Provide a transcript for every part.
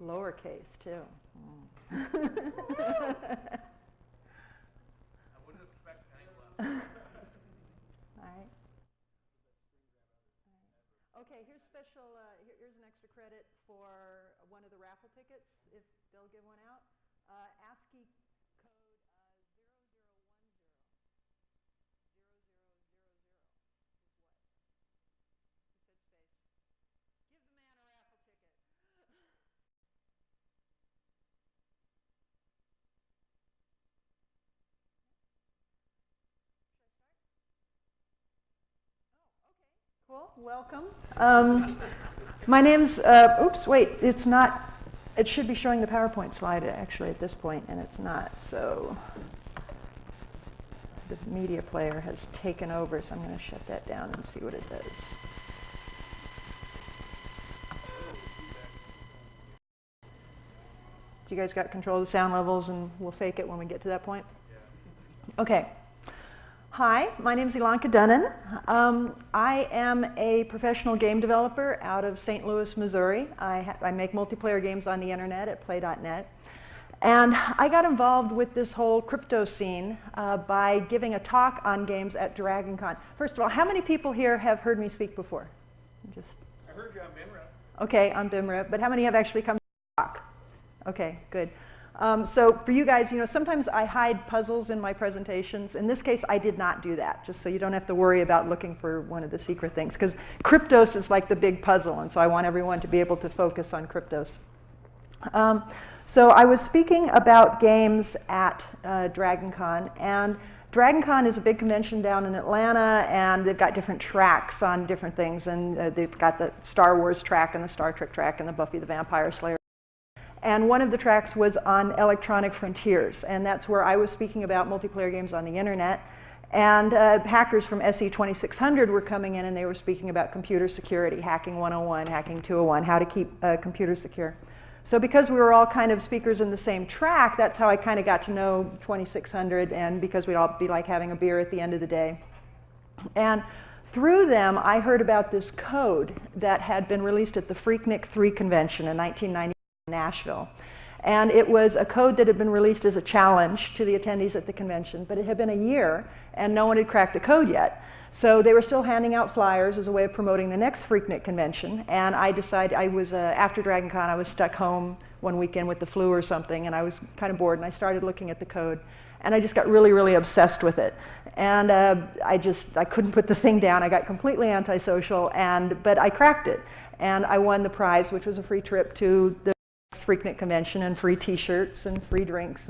Lowercase, too. I wouldn't expect any less. All right. Okay, here's special. Here's an extra credit for one of the raffle tickets, if they'll give one out. ASCII code 0000. Cool, welcome. My name's, oops, wait, it's not, it should be showing the PowerPoint slide actually at this point, and it's not, so the media player has taken over, so I'm going to shut that down and see what it does. You guys got control of the sound levels, and we'll fake it when we get to that point? Yeah. Okay. Hi, my name is Ilanka Dunnan. I am a professional game developer out of St. Louis, Missouri. I make multiplayer games on the internet at play.net. And I got involved with this whole crypto scene by giving a talk on games at DragonCon. First of all, how many people here have heard me speak before? I heard you on BIMRA. Okay, on BIMRA, but how many have actually come to talk? Okay, good. So for you guys, sometimes I hide puzzles in my presentations. In this case, I did not do that, just so you don't have to worry about looking for one of the secret things, because Kryptos is like the big puzzle, and so I want everyone to be able to focus on Kryptos. So I was speaking about games at DragonCon, and DragonCon is a big convention down in Atlanta, and they've got different tracks on different things, and they've got the Star Wars track and the Star Trek track and the Buffy the Vampire Slayer. And one of the tracks was on electronic frontiers, and that's where I was speaking about multiplayer games on the internet. And hackers from SE 2600 were coming in, and they were speaking about computer security, hacking 101, hacking 201, how to keep computers secure. So because we were all kind of speakers in the same track, that's how I kind of got to know 2600, and because we'd all be like having a beer at the end of the day. And through them, I heard about this code that had been released at the Freaknik 3 convention in 1990. Nashville. And it was a code that had been released as a challenge to the attendees at the convention, but it had been a year and no one had cracked the code yet. So they were still handing out flyers as a way of promoting the next Freaknik convention, and I decided, after DragonCon, I was stuck home one weekend with the flu or something, and I was kind of bored, and I started looking at the code, and I just got really, really obsessed with it. And I couldn't put the thing down. I got completely antisocial, but I cracked it, and I won the prize, which was a free trip to the Freaknik convention, and free t-shirts and free drinks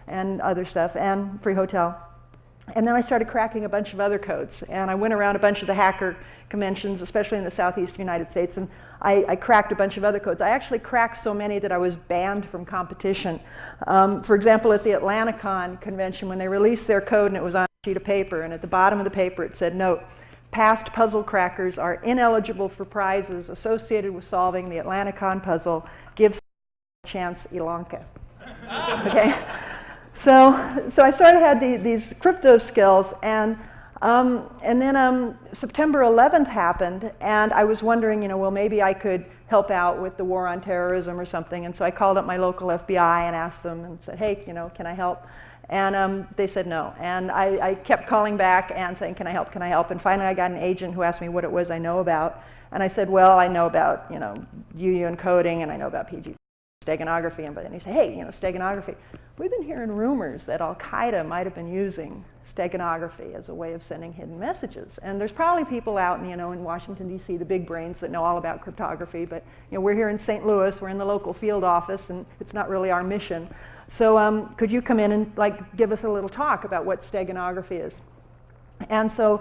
and other stuff, and free hotel. And then I started cracking a bunch of other codes, and I went around a bunch of the hacker conventions, especially in the southeast United States, and I cracked a bunch of other codes. I actually cracked so many that I was banned from competition. For example, at the AtlantaCon convention, when they released their code and it was on a sheet of paper, and at the bottom of the paper it said, "Note, past puzzle crackers are ineligible for prizes associated with solving the AtlantaCon puzzle. Give chance, Ilanka." Okay, so I sort of had these crypto skills, and then September 11th happened, and I was wondering, well, maybe I could help out with the war on terrorism or something, and so I called up my local FBI and asked them and said, hey, can I help? And they said no, and I kept calling back and saying, can I help, and finally I got an agent who asked me what it was I know about, and I said, well, I know about, UU encoding, and I know about PG steganography, and then he said, hey, steganography. We've been hearing rumors that Al-Qaeda might have been using steganography as a way of sending hidden messages. And there's probably people out in Washington, D.C., the big brains that know all about cryptography, but we're here in St. Louis, we're in the local field office, and it's not really our mission. So could you come in and give us a little talk about what steganography is? And so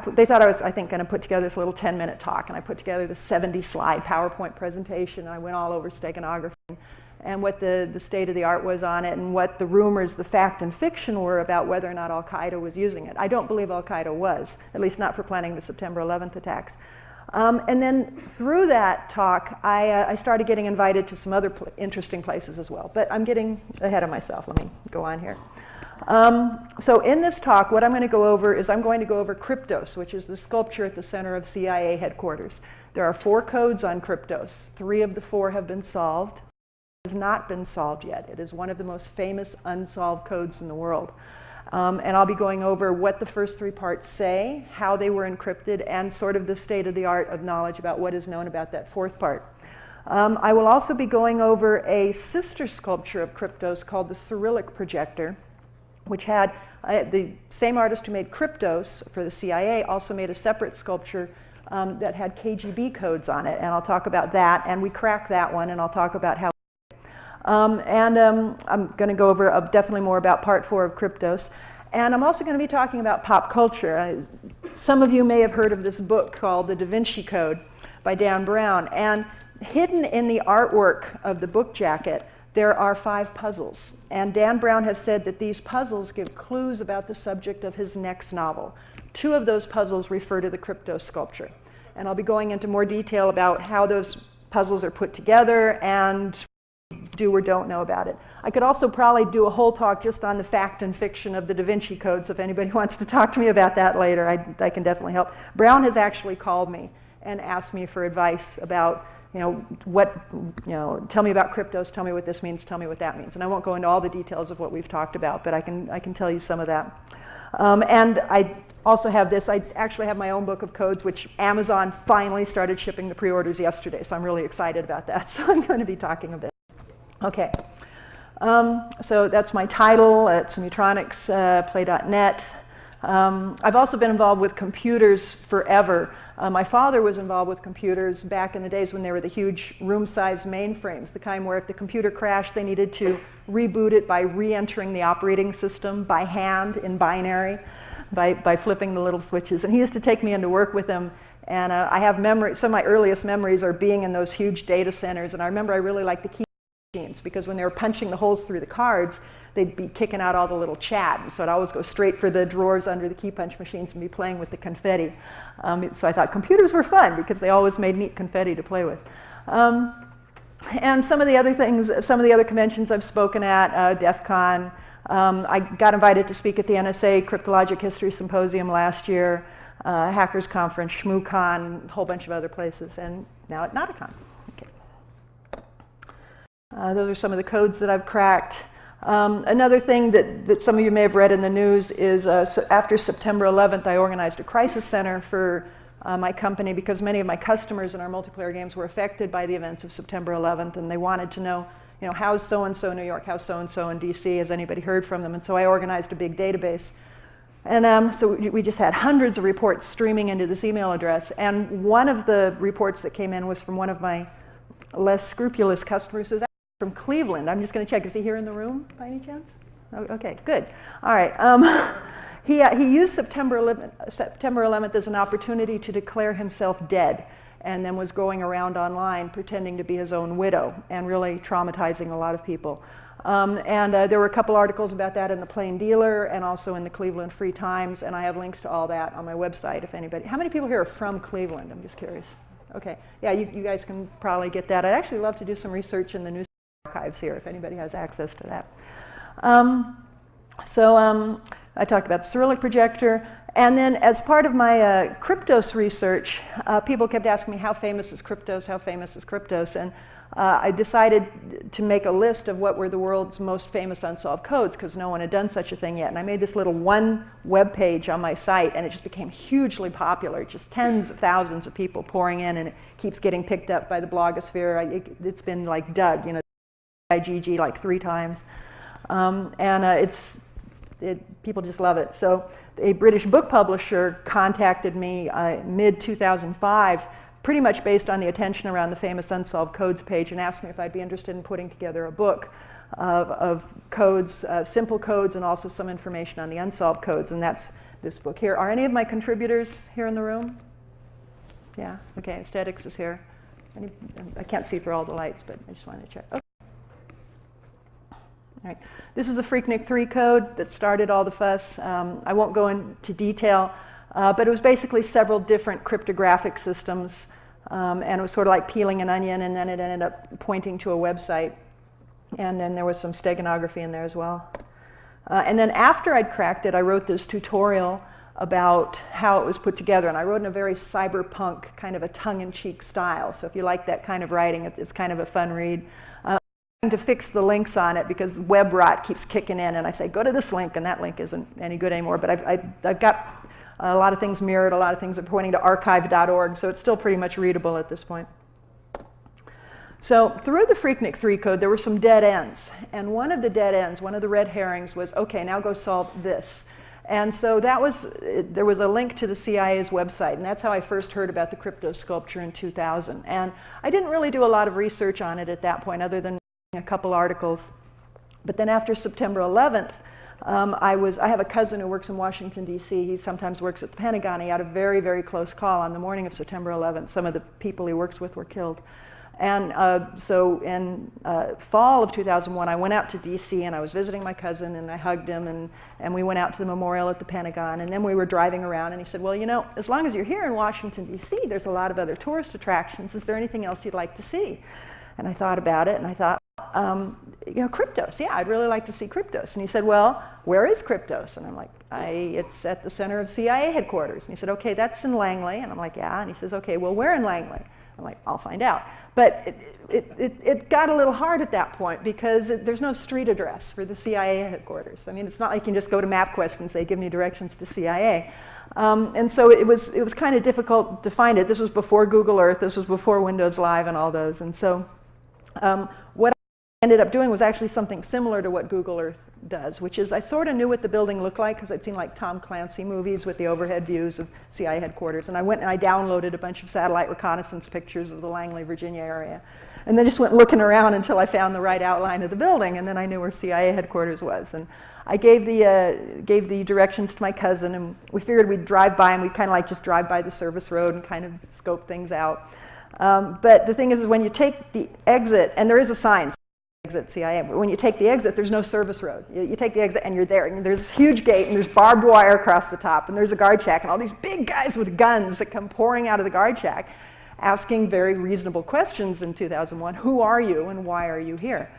they thought I was, I think, going to put together this little 10-minute talk, and I put together the 70-slide PowerPoint presentation, and I went all over steganography and what the state of the art was on it, and what the rumors, the fact and fiction were about whether or not Al-Qaeda was using it. I don't believe Al-Qaeda was, at least not for planning the September 11th attacks. And then through that talk, I started getting invited to some other interesting places as well. But I'm getting ahead of myself. Let me go on here. So in this talk, what I'm going to go over is I'm going to go over Kryptos, which is the sculpture at the center of CIA headquarters. There are 4 codes on Kryptos. 3 of the 4 have been solved. has not been solved yet. It is one of the most famous unsolved codes in the world. And I'll be going over what the first three parts say, how they were encrypted, and sort of the state of the art of knowledge about what is known about that fourth part. I will also be going over a sister sculpture of Kryptos called the Cyrillic projector, which had the same artist who made Kryptos for the CIA also made a separate sculpture that had KGB codes on it, and I'll talk about that, and we cracked that one, and I'll talk about how. I'm going to go over definitely more about part 4 of Kryptos, and I'm also going to be talking about pop culture. Some of you may have heard of this book called The Da Vinci Code by Dan Brown, and hidden in the artwork of the book jacket there are 5 puzzles, and Dan Brown has said that these puzzles give clues about the subject of his next novel. 2 of those puzzles refer to the Kryptos sculpture, and I'll be going into more detail about how those puzzles are put together and do or don't know about it. I could also probably do a whole talk just on the fact and fiction of the Da Vinci Code, so if anybody wants to talk to me about that later, I can definitely help. Brown has actually called me and asked me for advice about, tell me about Kryptos, tell me what this means, tell me what that means. And I won't go into all the details of what we've talked about, but I can tell you some of that. And I also have this. I actually have my own book of codes, which Amazon finally started shipping the pre-orders yesterday, so I'm really excited about that. So I'm going to be talking a bit. Okay. So that's my title at Semitronics, play.net. I've also been involved with computers forever. My father was involved with computers back in the days when they were the huge room-sized mainframes, the kind where if the computer crashed, they needed to reboot it by re-entering the operating system by hand in binary, by flipping the little switches. And he used to take me into work with him, and I have memories. Some of my earliest memories are being in those huge data centers, and I remember I really liked the key machines, because when they were punching the holes through the cards, they'd be kicking out all the little chat. So I'd always go straight for the drawers under the key punch machines and be playing with the confetti. So I thought computers were fun because they always made neat confetti to play with. And some of the other things, some of the other conventions I've spoken at, DEF CON. I got invited to speak at the NSA Cryptologic History Symposium last year, Hackers Conference, ShmooCon, a whole bunch of other places, and now at Notacon. Those are some of the codes that I've cracked. Another thing that some of you may have read in the news is so after September 11th, I organized a crisis center for my company because many of my customers in our multiplayer games were affected by the events of September 11th, and they wanted to know, how's so-and-so in New York, how's so-and-so in DC, has anybody heard from them? And so I organized a big database. And so we just had hundreds of reports streaming into this email address, and one of the reports that came in was from one of my less scrupulous customers who's from Cleveland. I'm just going to check. Is he here in the room by any chance? Oh, okay, good. All right. He used September 11th as an opportunity to declare himself dead, and then was going around online pretending to be his own widow and really traumatizing a lot of people. There were a couple articles about that in the Plain Dealer and also in the Cleveland Free Times, and I have links to all that on my website if anybody. How many people here are from Cleveland? I'm just curious. Okay. Yeah, you guys can probably get that. I'd actually love to do some research in the news archives here if anybody has access to that. I talked about the Cyrillic projector, and then as part of my Kryptos research, people kept asking me, how famous is Kryptos, how famous is Kryptos? And I decided to make a list of what were the world's most famous unsolved codes, because no one had done such a thing yet. And I made this little one web page on my site, and it just became hugely popular, just tens of thousands of people pouring in, and it keeps getting picked up by the blogosphere. It's been like dug, IGG like 3 times. People just love it. So a British book publisher contacted me mid-2005, pretty much based on the attention around the famous Unsolved Codes page, and asked me if I'd be interested in putting together a book of codes, simple codes, and also some information on the unsolved codes, and that's this book here. Are any of my contributors here in the room? Yeah, okay, Aesthetics is here. I can't see through all the lights, but I just wanted to check. Okay. All right. This is the Freaknik 3 code that started all the fuss. I won't go into detail, but it was basically several different cryptographic systems, and it was sort of like peeling an onion, and then it ended up pointing to a website, and then there was some steganography in there as well. And then after I'd cracked it, I wrote this tutorial about how it was put together, and I wrote in a very cyberpunk, kind of a tongue-in-cheek style, so if you like that kind of writing, it's kind of a fun read. to fix the links on it because web rot keeps kicking in, and I say, go to this link, and that link isn't any good anymore. But I've got a lot of things mirrored, a lot of things are pointing to archive.org, so it's still pretty much readable at this point. So through the Freaknik 3 code, there were some dead ends. And one of the dead ends, one of the red herrings was, OK, now go solve this. And so there was a link to the CIA's website, and that's how I first heard about the crypto sculpture in 2000. And I didn't really do a lot of research on it at that point, other than a couple articles. But then after September 11th, I have a cousin who works in Washington, D.C. He sometimes works at the Pentagon. He had a very, very close call on the morning of September 11th. Some of the people he works with were killed. And so in fall of 2001, I went out to D.C. and I was visiting my cousin, and I hugged him, and we went out to the memorial at the Pentagon. And then we were driving around, and he said, well, you know, as long as you're here in Washington, D.C., there's a lot of other tourist attractions. Is there anything else you'd like to see? And I thought about it, and I thought, you know, Kryptos. Yeah, I'd really like to see Kryptos. And he said, well, where is Kryptos? And I'm like, it's at the center of CIA headquarters. And he said, OK, that's in Langley. And I'm like, yeah. And he says, OK, well, where in Langley? I'm like, I'll find out. But it got a little hard at that point because there's no street address for the CIA headquarters. I mean, it's not like you can just go to MapQuest and say, give me directions to CIA. And so it was kind of difficult to find it. This was before Google Earth. This was before Windows Live and all those. And so what I ended up doing was actually something similar to what Google Earth does, which is I sort of knew what the building looked like because I'd seen like Tom Clancy movies with the overhead views of CIA headquarters. And I went and I downloaded a bunch of satellite reconnaissance pictures of the Langley, Virginia area. And then just went looking around until I found the right outline of the building, and then I knew where CIA headquarters was. And I gave the directions to my cousin, and we figured we'd drive by, and we'd kind of like just drive by the service road and kind of scope things out. But the thing is when you take the exit, and there is a sign, exit CIA, but when you take the exit, there's no service road. You take the exit and you're there, and there's this huge gate, and there's barbed wire across the top, and there's a guard shack, and all these big guys with guns that come pouring out of the guard shack, asking very reasonable questions in 2001. Who are you, and why are you here?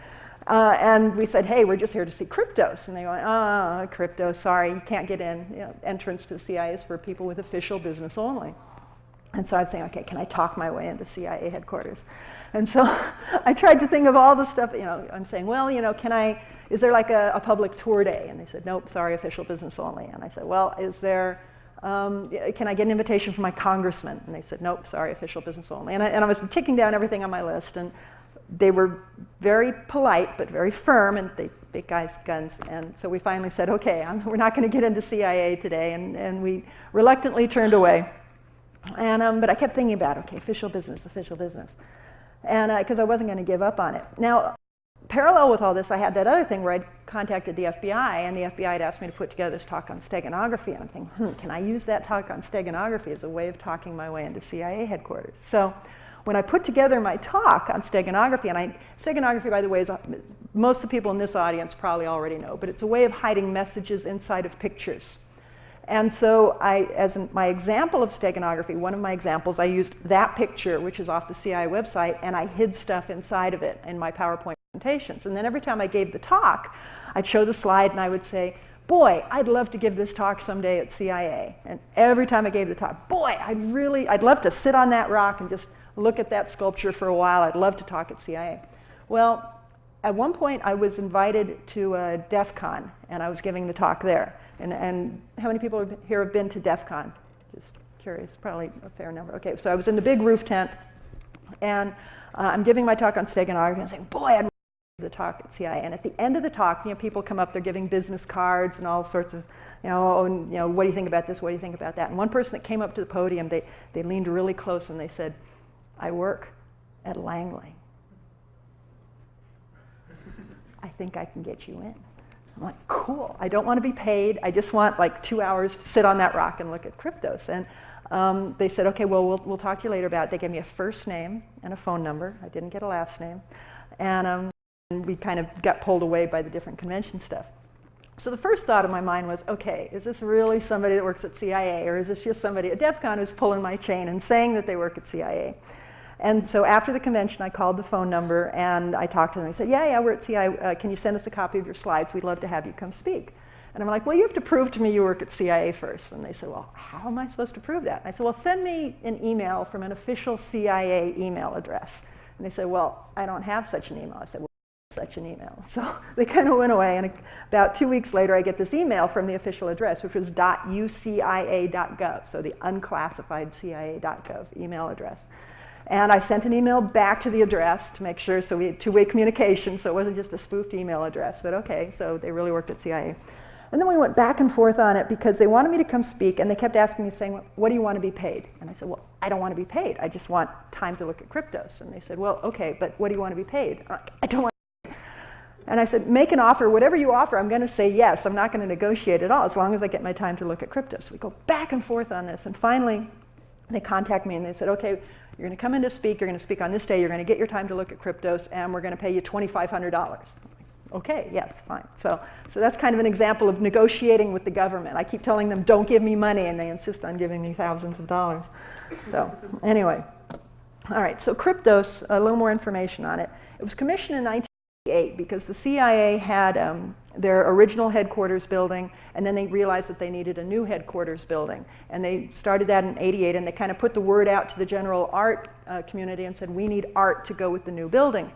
And we said, hey, we're just here to see Kryptos. And they go, oh, Kryptos, sorry, you can't get in. You know, entrance to the CIA is for people with official business only. And so I was saying, okay, can I talk my way into CIA headquarters? And so I tried to think of all the stuff, you know, I'm saying, well, you know, is there like a public tour day? And they said, nope, sorry, official business only. And I said, well, is there, can I get an invitation from my congressman? And they said, nope, sorry, official business only. And I was ticking down everything on my list, and they were very polite, but very firm, and they big guys, guns. And so we finally said, okay, we're not going to get into CIA today, and we reluctantly turned away. And but I kept thinking about, okay, official business, and because I wasn't going to give up on it. Now, parallel with all this, I had that other thing where I'd contacted the FBI, and the FBI had asked me to put together this talk on steganography, and I'm thinking, can I use that talk on steganography as a way of talking my way into CIA headquarters? So when I put together my talk on steganography, and steganography, by the way, is most of the people in this audience probably already know, but it's a way of hiding messages inside of pictures. And so as my example of steganography, one of my examples, I used that picture, which is off the CIA website, and I hid stuff inside of it in my PowerPoint presentations. And then every time I gave the talk, I'd show the slide and I would say, boy, I'd love to give this talk someday at CIA. And every time I gave the talk, boy, I'd love to sit on that rock and just look at that sculpture for a while. I'd love to talk at CIA. Well, at one point, I was invited to DEF CON, and I was giving the talk there. And how many people here have been to DEF CON? Just curious, probably a fair number. Okay, so I was in the big roof tent, and I'm giving my talk on steganography, and saying, boy, I'd love to give the talk at CIA. And at the end of the talk, you know, people come up, they're giving business cards and all sorts of, what do you think about this? What do you think about that? And one person that came up to the podium, they leaned really close, and they said, I work at Langley. I think I can get you in. I'm like, cool. I don't want to be paid. I just want like 2 hours to sit on that rock and look at Kryptos. And they said, okay, well, we'll talk to you later about it. They gave me a first name and a phone number. I didn't get a last name. And we kind of got pulled away by the different convention stuff. So the first thought in my mind was, okay, is this really somebody that works at CIA, or is this just somebody at DEF CON who's pulling my chain and saying that they work at CIA? And so after the convention, I called the phone number, and I talked to them. I said, yeah, we're at CIA. Can you send us a copy of your slides? We'd love to have you come speak. And I'm like, well, you have to prove to me you work at CIA first. And they said, well, how am I supposed to prove that? And I said, well, send me an email from an official CIA email address. And they said, well, I don't have such an email. I said, well, such an email. So they kind of went away, and about 2 weeks later I get this email from the official address, which was .ucia.gov, so the unclassified CIA.gov email address. And I sent an email back to the address to make sure, so we had two-way communication, so it wasn't just a spoofed email address, but okay, so they really worked at CIA. And then we went back and forth on it because they wanted me to come speak, and they kept asking me, saying, what do you want to be paid? And I said, well, I don't want to be paid. I just want time to look at cryptos. And they said, well, okay, but what do you want to be paid? I don't want to be paid. And I said, make an offer. Whatever you offer, I'm going to say yes. I'm not going to negotiate at all as long as I get my time to look at cryptos. We go back and forth on this. And finally, they contact me, and they said, okay, you're going to come in to speak. You're going to speak on this day. You're going to get your time to look at cryptos, and we're going to pay you $2,500. Okay, yes, fine. So that's kind of an example of negotiating with the government. I keep telling them, don't give me money, and they insist on giving me thousands of dollars. So anyway, all right, so Cryptos, a little more information on it. It was commissioned in 1988 because the CIA had their original headquarters building, and then they realized that they needed a new headquarters building. And they started that in 88, and they kind of put the word out to the general art community and said, we need art to go with the new building.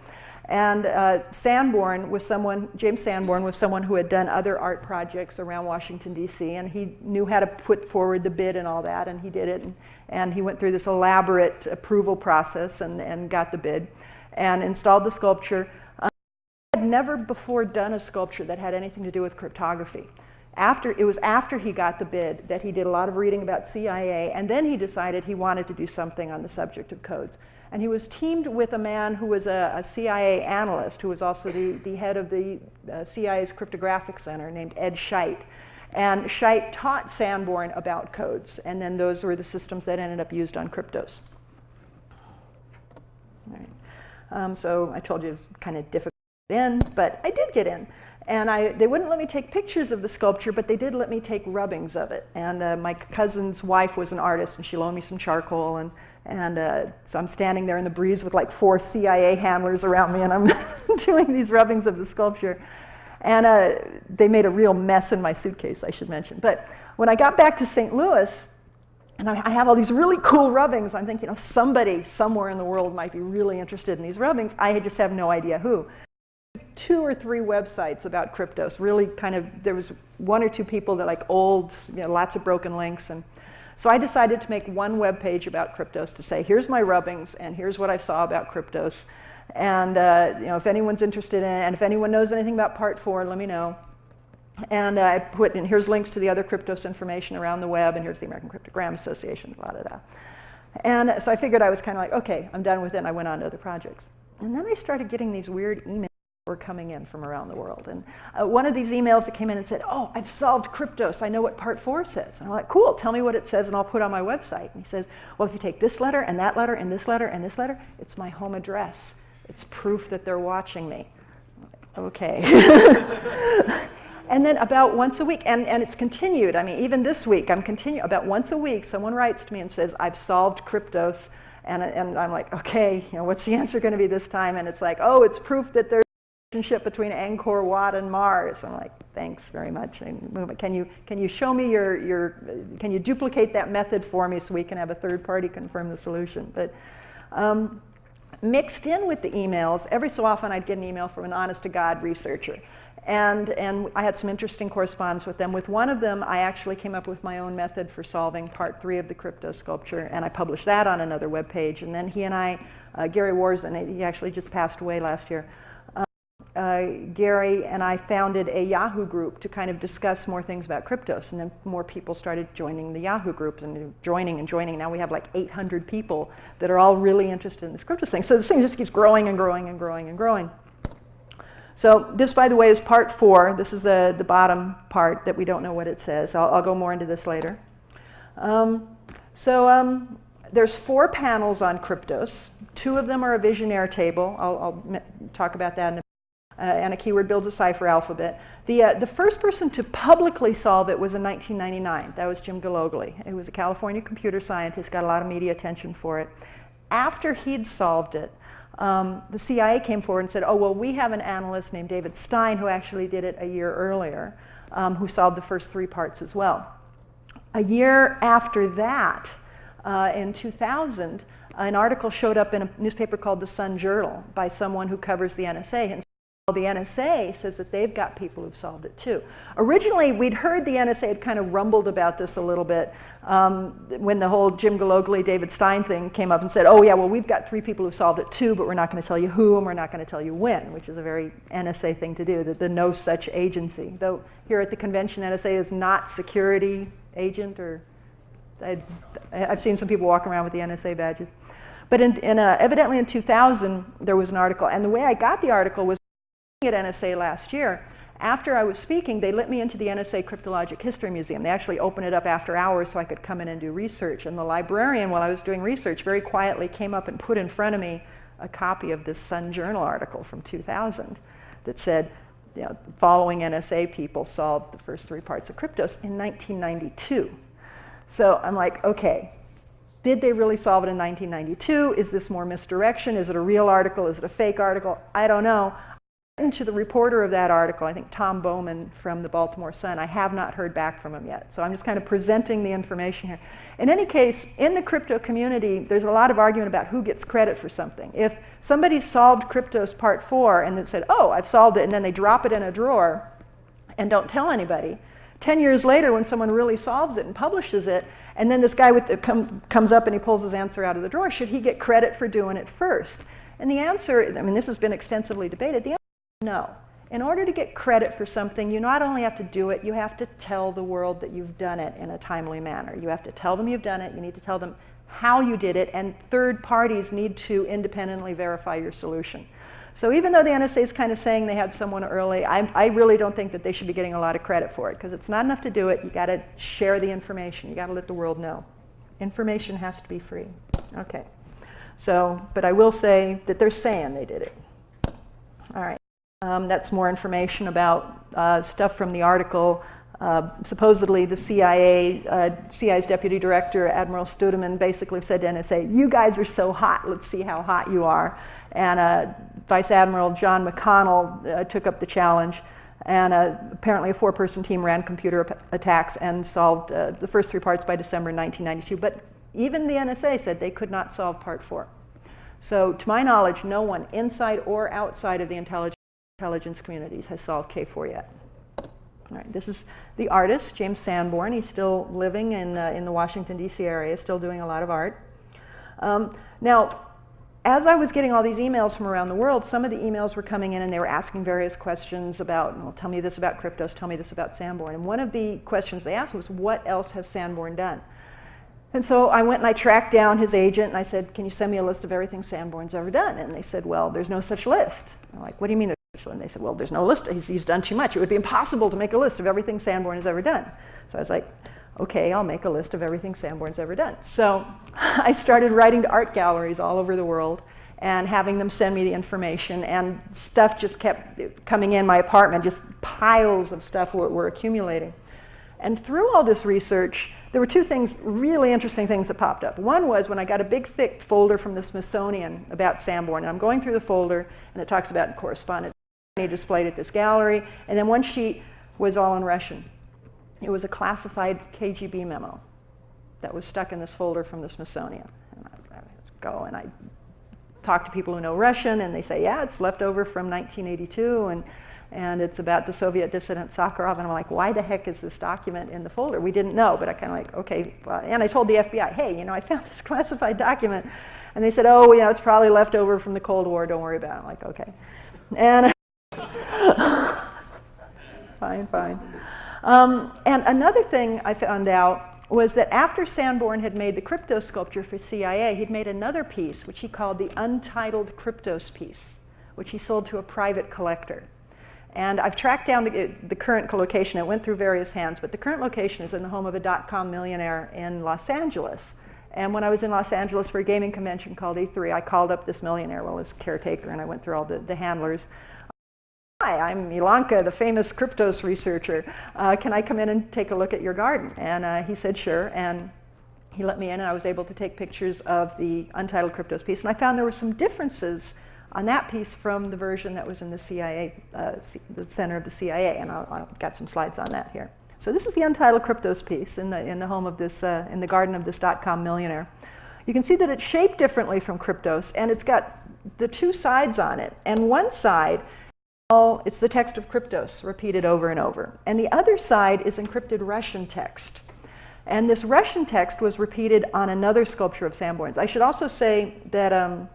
And Sanborn was someone, James Sanborn was someone who had done other art projects around Washington, D.C., and he knew how to put forward the bid and all that, and he did it. And he went through this elaborate approval process and got the bid and installed the sculpture. He had never before done a sculpture that had anything to do with cryptography. It was after he got the bid that he did a lot of reading about CIA, and then he decided he wanted to do something on the subject of codes. And he was teamed with a man who was a CIA analyst, who was also the head of the CIA's cryptographic center, named Ed Scheit. And Scheit taught Sanborn about codes, and then those were the systems that ended up used on cryptos. All right. So I told you it was kind of difficult to get in, but I did get in. And they wouldn't let me take pictures of the sculpture, but they did let me take rubbings of it. And my cousin's wife was an artist, and she loaned me some charcoal. And so I'm standing there in the breeze with like 4 CIA handlers around me, and I'm doing these rubbings of the sculpture. And they made a real mess in my suitcase, I should mention. But when I got back to St. Louis, and I have all these really cool rubbings, I'm thinking, somebody somewhere in the world might be really interested in these rubbings. I just have no idea who. 2 or 3 websites about cryptos, really kind of, there was 1 or 2 people that like old, lots of broken links. And so I decided to make one web page about cryptos to say, here's my rubbings, and here's what I saw about cryptos. And if anyone's interested in it, and if anyone knows anything about part 4, let me know. And I put in, here's links to the other cryptos information around the web, and here's the American Cryptogram Association, blah, blah, blah. And so I figured I was kind of like, okay, I'm done with it, and I went on to other projects. And then I started getting these weird emails were coming in from around the world. And one of these emails that came in and said, oh, I've solved cryptos. I know what part 4 says. And I'm like, cool, tell me what it says and I'll put it on my website. And he says, well, if you take this letter and that letter and this letter and this letter, it's my home address. It's proof that they're watching me. Okay. And then about once a week, and it's continued. I mean, even this week, about once a week, someone writes to me and says, I've solved cryptos. And I'm like, okay, what's the answer going to be this time? And it's like, oh, it's proof that there's relationship between Angkor Wat and Mars. I'm like, thanks very much. Can you show me can you duplicate that method for me so we can have a third party confirm the solution? But mixed in with the emails, every so often I'd get an email from an honest-to-God researcher. And I had some interesting correspondence with them. With one of them, I actually came up with my own method for solving part 3 of the crypto sculpture, and I published that on another web page. And then he and I, Gary Warzin, he actually just passed away last year, Gary and I founded a Yahoo group to kind of discuss more things about cryptos, and then more people started joining the Yahoo groups and joining. Now we have like 800 people that are all really interested in this crypto thing. So this thing just keeps growing and growing and growing and growing. So this, by the way, is part 4. This is the bottom part that we don't know what it says. I'll go more into this later. There's 4 panels on cryptos. 2 of them are a visionaire table. I'll talk about that in a and a keyword builds a cipher alphabet. The first person to publicly solve it was in 1999. That was Jim Galogly. He was a California computer scientist, got a lot of media attention for it. After he'd solved it, the CIA came forward and said, oh, well, we have an analyst named David Stein who actually did it a year earlier, who solved the first 3 parts as well. A year after that, in 2000, an article showed up in a newspaper called the Sun Journal by someone who covers the NSA. And The NSA says that they've got people who've solved it too. Originally, we'd heard the NSA had kind of rumbled about this a little bit when the whole Jim Galogly, David Stein thing came up and said, oh yeah, well we've got 3 people who've solved it too, but we're not going to tell you who and we're not going to tell you when, which is a very NSA thing to do, the no such agency. Though here at the convention, NSA is not security agent, or I've seen some people walking around with the NSA badges. But evidently in 2000, there was an article, and the way I got the article was at NSA last year. After I was speaking, they let me into the NSA Cryptologic History Museum. They actually opened it up after hours so I could come in and do research. And the librarian, while I was doing research, very quietly came up and put in front of me a copy of this Sun Journal article from 2000 that said, you know, following NSA people solved the first 3 parts of Kryptos in 1992. So I'm like, okay, did they really solve it in 1992? Is this more misdirection? Is it a real article? Is it a fake article? I don't know. To the reporter of that article, I think Tom Bowman from the Baltimore Sun. I have not heard back from him yet. So I'm just kind of presenting the information here. In any case, in the crypto community, there's a lot of argument about who gets credit for something. If somebody solved Kryptos Part 4 and then said, oh, I've solved it, and then they drop it in a drawer and don't tell anybody, 10 years later when someone really solves it and publishes it, and then this guy with the comes up and he pulls his answer out of the drawer, should he get credit for doing it first? And the answer, I mean, this has been extensively debated. The answer is no. In order to get credit for something, you not only have to do it, you have to tell the world that you've done it in a timely manner. You have to tell them you've done it, you need to tell them how you did it, and third parties need to independently verify your solution. So even though the NSA is kind of saying they had someone early, I really don't think that they should be getting a lot of credit for it, because it's not enough to do it. You got to share the information. You got to let the world know. Information has to be free. Okay. So, but I will say that they're saying they did it. All right. That's more information about stuff from the article. Supposedly the CIA's deputy director, Admiral Studeman, basically said to NSA, you guys are so hot, let's see how hot you are. And Vice Admiral John McConnell took up the challenge. And apparently a 4-person team ran computer attacks and solved the first 3 parts by December 1992. But even the NSA said they could not solve Part 4. So to my knowledge, no one inside or outside of the intelligence communities has solved K4 yet. All right, this is the artist, James Sanborn. He's still living in the Washington, D.C. area, still doing a lot of art. Now, as I was getting all these emails from around the world, some of the emails were coming in and they were asking various questions about, well, tell me this about Kryptos, tell me this about Sanborn. And one of the questions they asked was, what else has Sanborn done? And so I went and I tracked down his agent and I said, can you send me a list of everything Sanborn's ever done? And they said, well, there's no such list. I'm like, what do you mean? And they said, well, there's no list. He's done too much. It would be impossible to make a list of everything Sanborn has ever done. So I was like, okay, I'll make a list of everything Sanborn's ever done. So I started writing to art galleries all over the world and having them send me the information, and stuff just kept coming in my apartment, just piles of stuff were accumulating. And through all this research, there were 2 things, really interesting things that popped up. One was when I got a big, thick folder from the Smithsonian about Sanborn, and I'm going through the folder, and it talks about correspondence displayed at this gallery, and then one sheet was all in Russian. It was a classified KGB memo that was stuck in this folder from the Smithsonian. And I go and I talk to people who know Russian, and they say, yeah, it's left over from 1982, and it's about the Soviet dissident Sakharov. And I'm like, why the heck is this document in the folder? We didn't know, but I kind of like, okay. And I told the FBI, hey, you know, I found this classified document. And they said, oh, you know, it's probably left over from the Cold War. Don't worry about it. I'm like, okay. And fine. And another thing I found out was that after Sanborn had made the Kryptos sculpture for CIA, he'd made another piece, which he called the Untitled Kryptos piece, which he sold to a private collector. And I've tracked down the current location. It went through various hands, but the current location is in the home of a .com millionaire in Los Angeles. And when I was in Los Angeles for a gaming convention called E3, I called up this millionaire, well, his caretaker, and I went through all the handlers. Hi, I'm Ilanka, the famous Kryptos researcher. Can I come in and take a look at your garden? And he said sure, and he let me in, and I was able to take pictures of the Untitled Kryptos piece. And I found there were some differences on that piece from the version that was in the CIA, the center of the CIA, and I've got some slides on that here. So this is the Untitled Kryptos piece in the home of this, in the garden of this .com millionaire. You can see that it's shaped differently from Kryptos, and it's got the 2 sides on it, and one side it's the text of Kryptos repeated over and over. And the other side is encrypted Russian text. And this Russian text was repeated on another sculpture of Sanborn's. I should also say that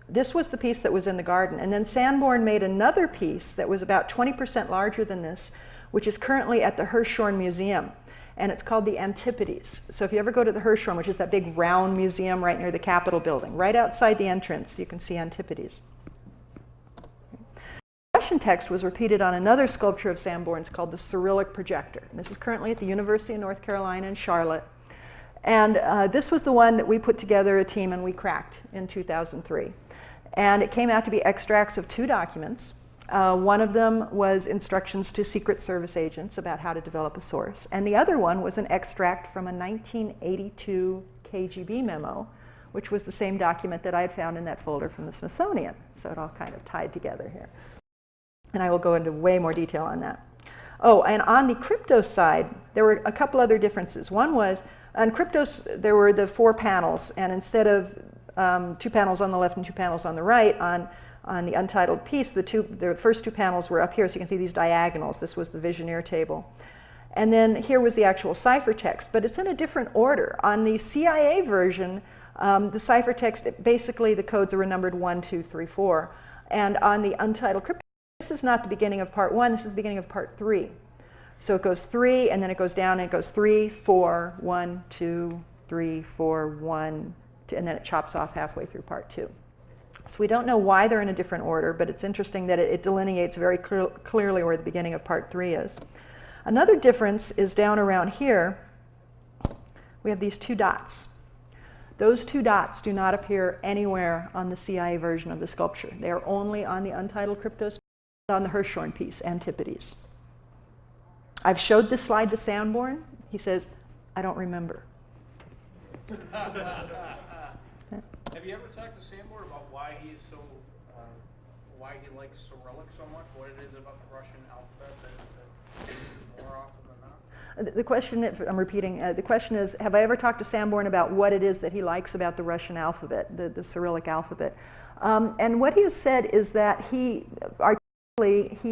this was the piece that was in the garden. And then Sanborn made another piece that was about 20% larger than this, which is currently at the Hirshhorn Museum. And it's called the Antipodes. So if you ever go to the Hirshhorn, which is that big round museum right near the Capitol building, right outside the entrance, you can see Antipodes. The Russian text was repeated on another sculpture of Sanborn's called the Cyrillic Projector. And this is currently at the University of North Carolina in Charlotte. And this was the one that we put together a team and we cracked in 2003. And it came out to be extracts of 2 documents. One of them was instructions to Secret Service agents about how to develop a source. And the other one was an extract from a 1982 KGB memo, which was the same document that I had found in that folder from the Smithsonian. So it all kind of tied together here. And I will go into way more detail on that. Oh, and on the Kryptos side, there were a couple other differences. One was, on Kryptos, there were the 4 panels. And instead of 2 panels on the left and 2 panels on the right, on the untitled piece, the first 2 panels were up here, so you can see these diagonals. This was the Vigenère table. And then here was the actual ciphertext, but it's in a different order. On the CIA version, the ciphertext, basically the codes are numbered 1, 2, 3, 4. And on the untitled crypto, this is not the beginning of part 1, this is the beginning of part 3. So it goes 3, and then it goes down, and it goes 3, 4, 1, 2, 3, 4, 1, 2, and then it chops off halfway through part 2. So we don't know why they're in a different order, but it's interesting that it delineates very clearly where the beginning of part 3 is. Another difference is down around here. We have these 2 dots. Those 2 dots do not appear anywhere on the CIA version of the sculpture. They are only on the untitled Kryptos, on the Hirshhorn piece, Antipodes. I've showed this slide to Sanborn. He says, I don't remember. Have you ever talked to Sanborn about why he's so, why he likes Cyrillic so much? What it is about the Russian alphabet that uses more often than not? The question, I'm repeating, the question is, have I ever talked to Sanborn about what it is that he likes about the Russian alphabet, the Cyrillic alphabet? And what he has said is that he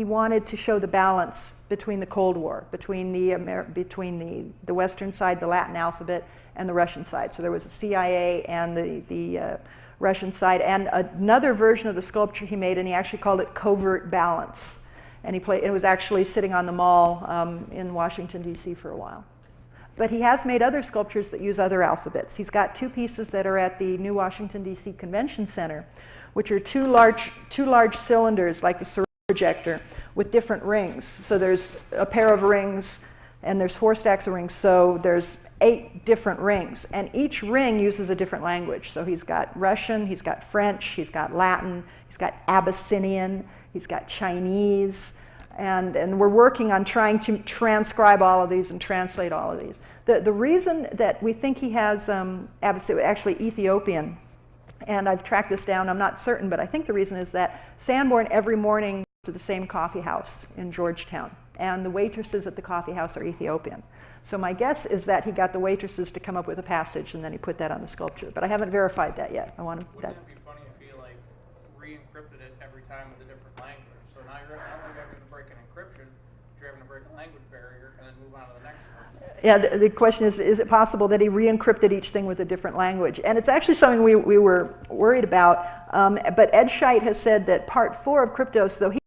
wanted to show the balance between the Cold War, between the Western side, the Latin alphabet, and the Russian side. So there was the CIA and the Russian side, and another version of the sculpture he made, and he actually called it Covert Balance. And it was actually sitting on the mall in Washington, D.C. for a while. But he has made other sculptures that use other alphabets. He's got 2 pieces that are at the new Washington, D.C. Convention Center, which are two large cylinders like the Cyrillic projector with different rings. So there's a pair of rings, and there's 4 stacks of rings, so there's 8 different rings, and each ring uses a different language. So he's got Russian, he's got French, he's got Latin, he's got Abyssinian, he's got Chinese, and we're working on trying to transcribe all of these and translate all of these. The reason that we think he has actually Ethiopian, and I've tracked this down, I'm not certain, but I think the reason is that Sanborn every morning goes to the same coffee house in Georgetown, and the waitresses at the coffee house are Ethiopian. So my guess is that he got the waitresses to come up with a passage, and then he put that on the sculpture. But I haven't verified that yet. Wouldn't it be funny if he re-encrypted it every time with a different language? So now you're not only having to break an encryption, but you're having to break a language barrier and then move on to the next one. Yeah, the question is it possible that he re-encrypted each thing with a different language? And it's actually something we were worried about. But Ed Scheidt has said that part 4 of Kryptos, though he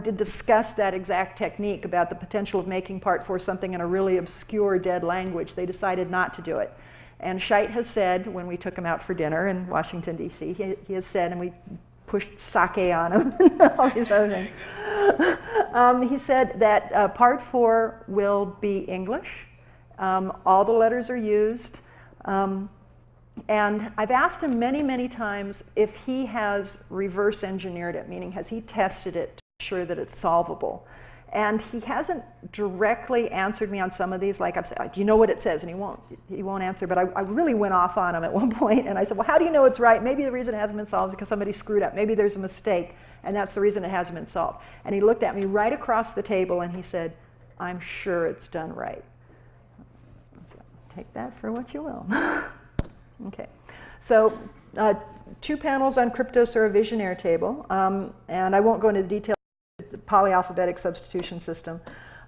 did discuss that exact technique about the potential of making part 4 something in a really obscure dead language, they decided not to do it. And Scheidt has said, when we took him out for dinner in Washington, D.C., he has said, and we pushed sake on him and all these other things. He said that part 4 will be English. All the letters are used. And I've asked him many, many times if he has reverse engineered it, meaning has he tested it to ensure that it's solvable. And he hasn't directly answered me on some of these, like I've said, do you know what it says? And he won't answer, but I really went off on him at one point, and I said, well, how do you know it's right? Maybe the reason it hasn't been solved is because somebody screwed up. Maybe there's a mistake, and that's the reason it hasn't been solved. And he looked at me right across the table, and he said, I'm sure it's done right. So take that for what you will. Okay, so 2 panels on Kryptos are a Vigenère table, and I won't go into the details. polyalphabetic substitution system.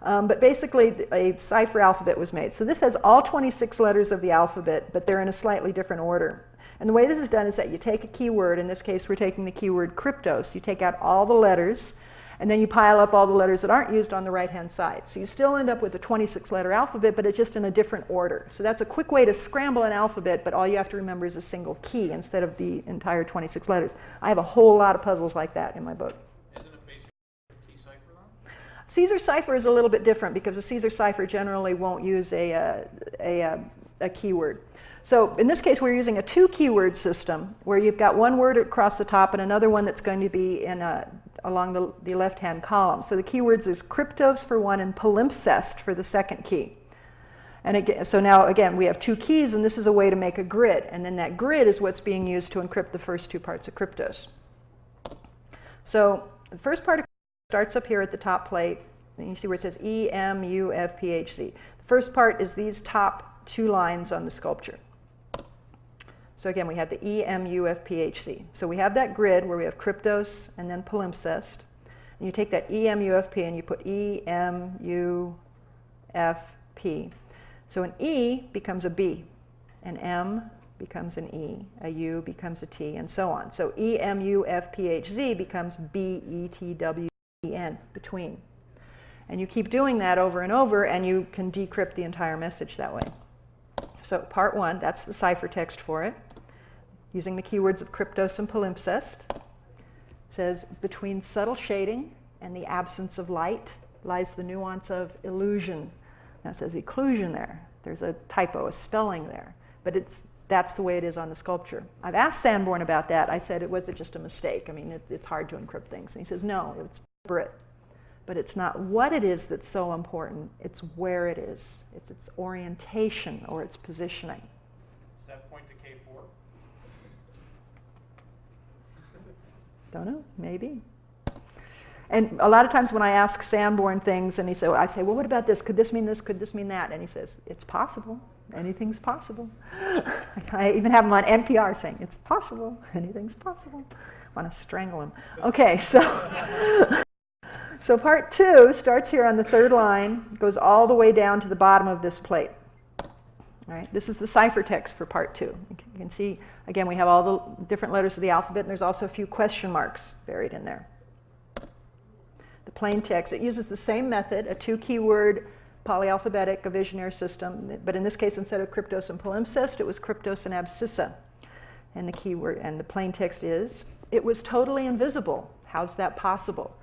But basically, a cipher alphabet was made. So this has all 26 letters of the alphabet, but they're in a slightly different order. And the way this is done is that you take a keyword. In this case, we're taking the keyword kryptos. You take out all the letters, and then you pile up all the letters that aren't used on the right-hand side. So you still end up with a 26-letter alphabet, but it's just in a different order. So that's a quick way to scramble an alphabet, but all you have to remember is a single key instead of the entire 26 letters. I have a whole lot of puzzles like that in my book. Isn't it basically a key cipher, though? Caesar cipher is a little bit different because the Caesar cipher generally won't use a keyword. So in this case, we're using a two-keyword system where you've got one word across the top and another one that's going to be in along the left-hand column. So the keywords is kryptos for one and palimpsest for the second key. And again, so now, again, we have two keys, and this is a way to make a grid. And then that grid is what's being used to encrypt the first two parts of kryptos. So the first part starts up here at the top plate. And you see where it says EMUFPHZ. The first part is these top two lines on the sculpture. So again, we have the EMUFPHZ. So we have that grid where we have kryptos and then palimpsest. And you take that EMUFP and you put EMUFP. So an E becomes a B, an M becomes an E, a U becomes a T, and so on. So EMUFPHZ becomes BETWEN, between. And you keep doing that over and over, and you can decrypt the entire message that way. So part one, that's the ciphertext for it, using the keywords of kryptos and palimpsest. It says, between subtle shading and the absence of light lies the nuance of illusion. Now it says occlusion there. There's a typo, a spelling there. But that's the way it is on the sculpture. I've asked Sanborn about that. I said, was it just a mistake? I mean, it's hard to encrypt things. And he says, no, it's deliberate. But it's not what it is that's so important, it's where it is. It's its orientation or its positioning. Does that point to K4? Don't know, maybe. And a lot of times when I ask Sanborn things, and I say, well, what about this? Could this mean this? Could this mean that? And he says, it's possible. Anything's possible. I even have him on NPR saying, it's possible. Anything's possible. I want to strangle him. Okay, so... So part two starts here on the third line, goes all the way down to the bottom of this plate. All right, this is the ciphertext for part two. You can see, again, we have all the different letters of the alphabet, and there's also a few question marks buried in there. The plain text, it uses the same method, a two-keyword polyalphabetic, a visionary system, but in this case, instead of kryptos and palimpsest, it was kryptos and abscissa. And the keyword, and the plain text is, it was totally invisible. How's that possible?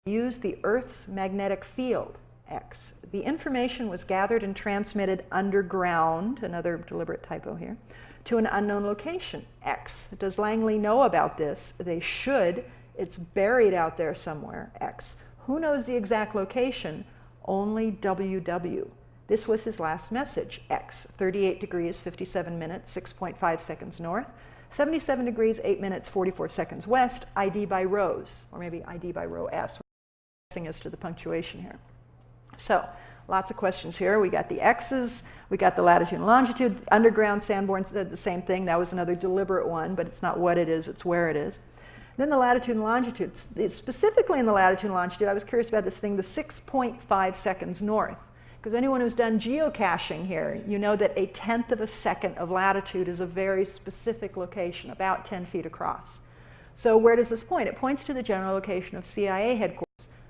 Use the Earth's magnetic field, X. The information was gathered and transmitted underground, another deliberate typo here, to an unknown location, X. Does Langley know about this? They should. It's buried out there somewhere, X. Who knows the exact location? Only WW. This was his last message, X. 38 degrees, 57 minutes, 6.5 seconds north. 77 degrees, 8 minutes, 44 seconds west, ID by rows, or maybe ID by row S. As to the punctuation here. So, lots of questions here. We got the X's, we got the latitude and longitude. Underground, Sanborn said the same thing. That was another deliberate one, but it's not what it is, it's where it is. Then the latitude and longitude. Specifically in the latitude and longitude, I was curious about this thing, the 6.5 seconds north. Because anyone who's done geocaching here, you know that 1/10 of a second of latitude is a very specific location, about 10 feet across. So where does this point? It points to the general location of CIA headquarters.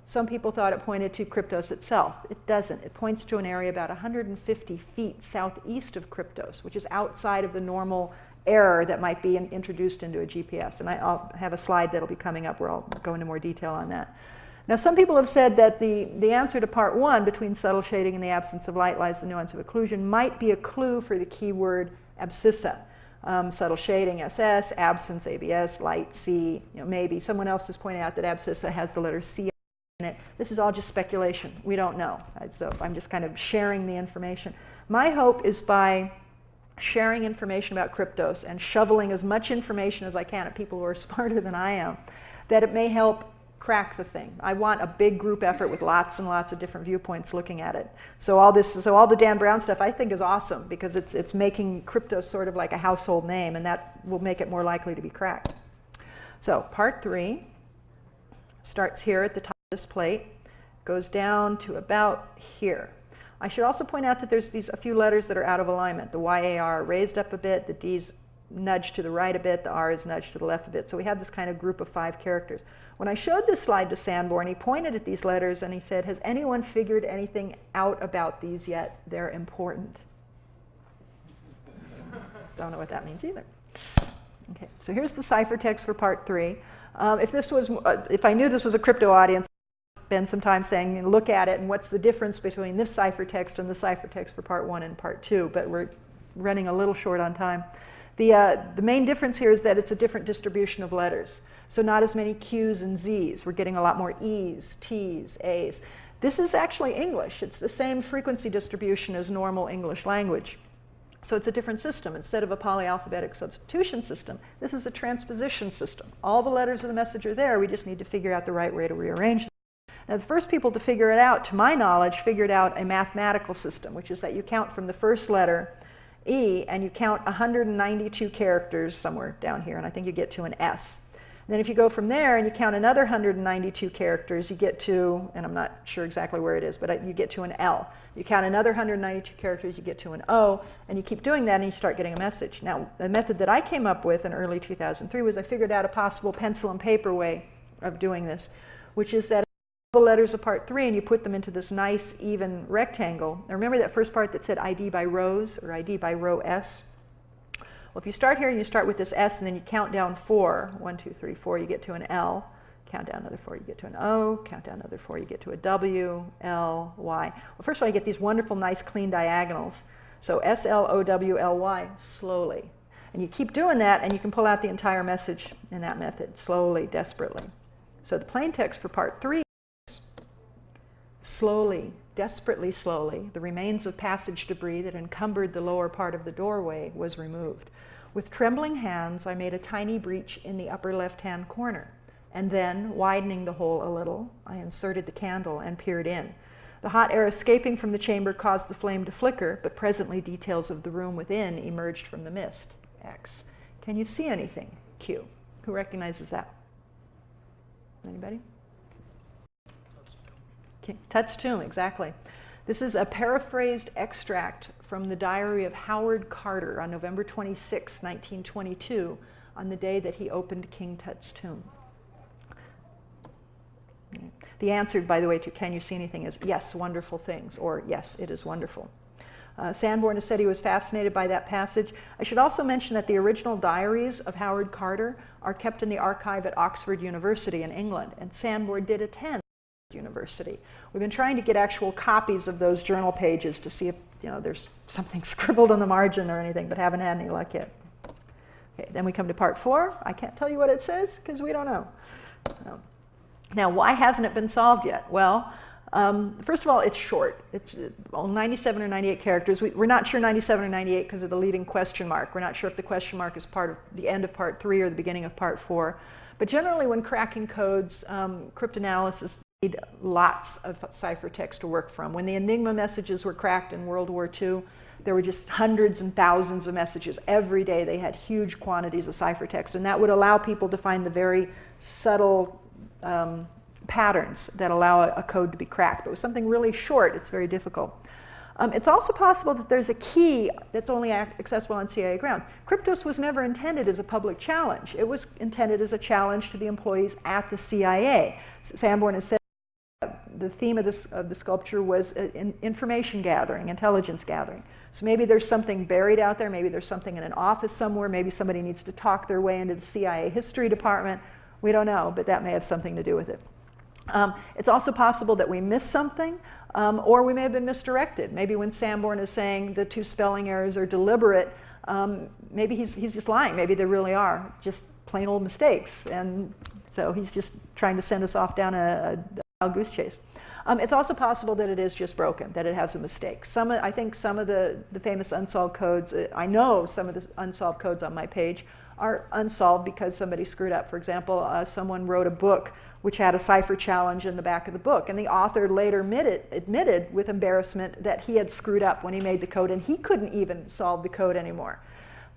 Some people thought it pointed to kryptos itself. It doesn't. It points to an area about 150 feet southeast of kryptos, which is outside of the normal error that might be introduced into a GPS. And I'll have a slide that'll be coming up where I'll go into more detail on that. Now, some people have said that the answer to part one, between subtle shading and the absence of light lies the nuance of occlusion, might be a clue for the keyword abscissa. Subtle shading, SS, absence, ABS, light, C, maybe. Someone else has pointed out that abscissa has the letter C in it. This is all just speculation. We don't know. So I'm just kind of sharing the information. My hope is by sharing information about kryptos and shoveling as much information as I can at people who are smarter than I am, that it may help crack the thing. I want a big group effort with lots and lots of different viewpoints looking at it. So all the Dan Brown stuff I think is awesome because it's making kryptos sort of like a household name, and that will make it more likely to be cracked. So part three starts here at the top this plate, goes down to about here. I should also point out that there's a few letters that are out of alignment. The YAR raised up a bit, the D's nudged to the right a bit, the R is nudged to the left a bit. So we have this kind of group of 5 characters. When I showed this slide to Sanborn, he pointed at these letters and he said, has anyone figured anything out about these yet? They're important. Don't know what that means either. Okay, so here's the ciphertext for part 3. If I knew this was a crypto audience, I'd spend some time saying, look at it and what's the difference between this ciphertext and the ciphertext for part 1 and part 2, but we're running a little short on time. The main difference here is that it's a different distribution of letters. So not as many Q's and Z's. We're getting a lot more E's, T's, A's. This is actually English. It's the same frequency distribution as normal English language. So it's a different system. Instead of a polyalphabetic substitution system, this is a transposition system. All the letters of the message are there. We just need to figure out the right way to rearrange them. Now, the first people to figure it out, to my knowledge, figured out a mathematical system, which is that you count from the first letter, E, and you count 192 characters somewhere down here, and I think you get to an S. And then if you go from there and you count another 192 characters, you get to, and I'm not sure exactly where it is, but you get to an L. You count another 192 characters, you get to an O, and you keep doing that and you start getting a message. Now, the method that I came up with in early 2003 was I figured out a possible pencil and paper way of doing this, which is that the letters of part 3 and you put them into this nice even rectangle. Now remember that first part that said ID by rows or ID by row S? Well, if you start here and you start with this S and then you count down 4, 1, 2, 3, 4, you get to an L. Count down another 4, you get to an O. Count down another 4, you get to a W, L, Y. Well, first of all, you get these wonderful, nice, clean diagonals. So S, L, O, W, L, Y, slowly. And you keep doing that and you can pull out the entire message in that method, slowly, desperately. So the plain text for part 3 is slowly, desperately slowly, the remains of passage debris that encumbered the lower part of the doorway was removed. With trembling hands, I made a tiny breach in the upper left-hand corner. And then, widening the hole a little, I inserted the candle and peered in. The hot air escaping from the chamber caused the flame to flicker, but presently details of the room within emerged from the mist. X. Can you see anything? Q. Who recognizes that? Anybody? Tut's tomb, exactly. This is a paraphrased extract from the diary of Howard Carter on November 26, 1922, on the day that he opened King Tut's tomb. The answer, by the way, to can you see anything is yes, wonderful things, or yes, it is wonderful. Sanborn has said he was fascinated by that passage. I should also mention that the original diaries of Howard Carter are kept in the archive at Oxford University in England, and Sanborn did attend University. We've been trying to get actual copies of those journal pages to see if there's something scribbled on the margin or anything, but haven't had any luck yet. Okay, then we come to part 4. I can't tell you what it says because we don't know. Now, why hasn't it been solved yet? Well, first of all, it's short. It's 97 or 98 characters. We're not sure 97 or 98 because of the leading question mark. We're not sure if the question mark is part of the end of part 3 or the beginning of part 4. But generally, when cracking codes, cryptanalysis need lots of ciphertext to work from. When the Enigma messages were cracked in World War II, there were just hundreds and thousands of messages. Every day they had huge quantities of ciphertext, and that would allow people to find the very subtle patterns that allow a code to be cracked. But with something really short, it's very difficult. It's also possible that there's a key that's only accessible on CIA grounds. Kryptos was never intended as a public challenge. It was intended as a challenge to the employees at the CIA. Sanborn has said the theme of the sculpture was information gathering, intelligence gathering. So maybe there's something buried out there, maybe there's something in an office somewhere, maybe somebody needs to talk their way into the CIA history department. We don't know, but that may have something to do with it. It's also possible that we missed something, or we may have been misdirected. Maybe when Sanborn is saying the 2 spelling errors are deliberate, maybe he's just lying. Maybe they really are just plain old mistakes. And so he's just trying to send us off down a wild goose chase. It's also possible that it is just broken, that it has a mistake. I think some of the famous unsolved codes, I know some of the unsolved codes on my page are unsolved because somebody screwed up. For example, someone wrote a book which had a cipher challenge in the back of the book, and the author later admitted with embarrassment that he had screwed up when he made the code, and he couldn't even solve the code anymore.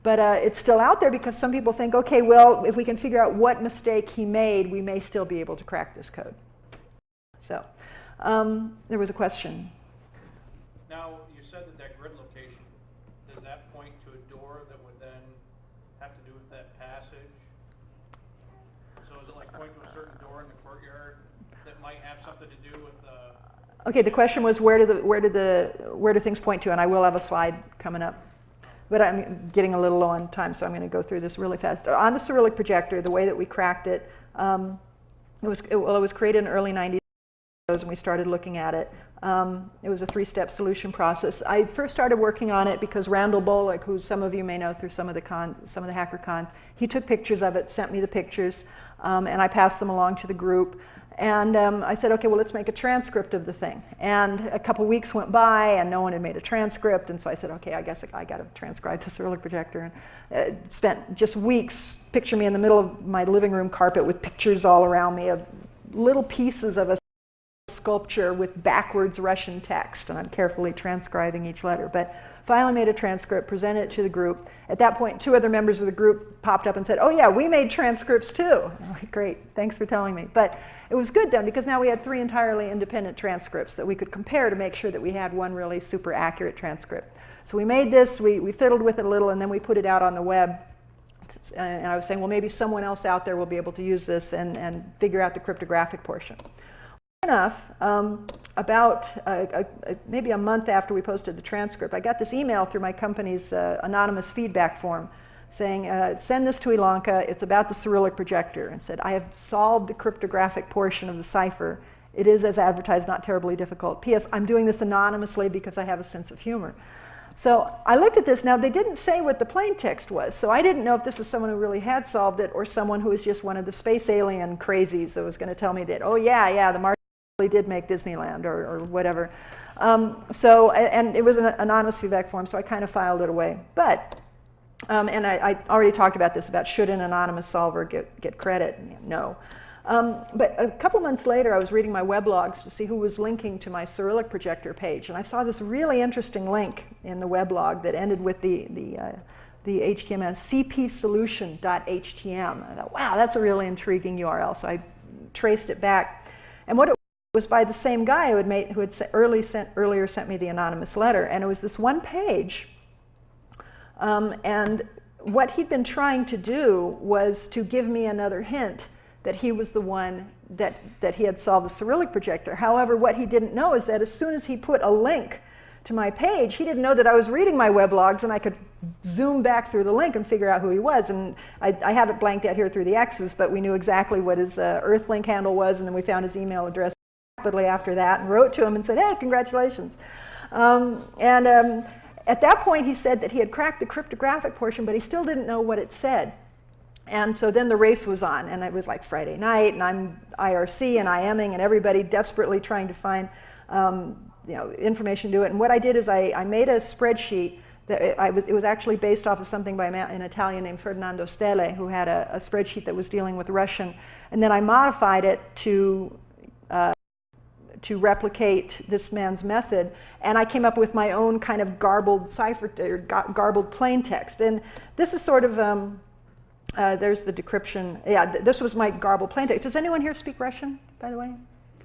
But it's still out there because some people think, okay, well, if we can figure out what mistake he made, we may still be able to crack this code. So there was a question. Now, you said that grid location, does that point to a door that would then have to do with that passage? So is it like point to a certain door in the courtyard that might have something to do with the... Okay, the question was where do things point to, and I will have a slide coming up. But I'm getting a little low on time, so I'm going to go through this really fast. On the Cyrillic projector, the way that we cracked it, it was created in the early 90s, and we started looking at it. It was a 3-step solution process. I first started working on it because Randall Bolick, who some of you may know through some of the hacker cons, he took pictures of it, sent me the pictures, and I passed them along to the group. And I said, okay, well, let's make a transcript of the thing. And a couple weeks went by, and no one had made a transcript. And so I said, okay, I guess I got to transcribe the Cyrillic projector. And spent just weeks, picture me in the middle of my living room carpet with pictures all around me of little pieces of a sculpture with backwards Russian text. And I'm carefully transcribing each letter. But finally made a transcript, presented it to the group. At that point, 2 other members of the group popped up and said, oh yeah, we made transcripts too. Like, great, thanks for telling me. But it was good then, because now we had 3 entirely independent transcripts that we could compare to make sure that we had one really super accurate transcript. So we made this, we fiddled with it a little, and then we put it out on the web. And I was saying, well, maybe someone else out there will be able to use this and figure out the cryptographic portion. Enough, about maybe a month after we posted the transcript, I got this email through my company's anonymous feedback form saying, send this to Ilanka, it's about the Cyrillic projector, and said, I have solved the cryptographic portion of the cipher. It is, as advertised, not terribly difficult. P.S. I'm doing this anonymously because I have a sense of humor. So I looked at this. Now, they didn't say what the plain text was, so I didn't know if this was someone who really had solved it or someone who was just one of the space alien crazies that was going to tell me that, oh yeah, the Martians did make Disneyland or whatever. And it was an anonymous feedback form, so I kind of filed it away. But, and I already talked about this, about should an anonymous solver get credit? No. But a couple months later, I was reading my weblogs to see who was linking to my Cyrillic projector page, and I saw this really interesting link in the weblog that ended with the HTML, cpsolution.htm. I thought, wow, that's a really intriguing URL, so I traced it back. And what it was by the same guy who had earlier sent me the anonymous letter, and it was this one page. And what he'd been trying to do was to give me another hint that he was the one that he had solved the Cyrillic projector. However, what he didn't know is that as soon as he put a link to my page, he didn't know that I was reading my weblogs, and I could zoom back through the link and figure out who he was. And I have it blanked out here through the X's, but we knew exactly what his Earthlink handle was, and then we found his email address rapidly after that and wrote to him and said, hey, congratulations. At that point, he said that he had cracked the cryptographic portion, but he still didn't know what it said. And so then the race was on, and it was like Friday night, and I'm IRC and IMing, and everybody desperately trying to find information to do it. And what I did is I made a spreadsheet that it was actually based off of something by an Italian named Ferdinando Stelle, who had a spreadsheet that was dealing with Russian. And then I modified it to replicate this man's method, and I came up with my own kind of garbled cipher, or garbled plain text. And this is sort of, there's the decryption. Yeah, this was my garbled plain text. Does anyone here speak Russian, by the way?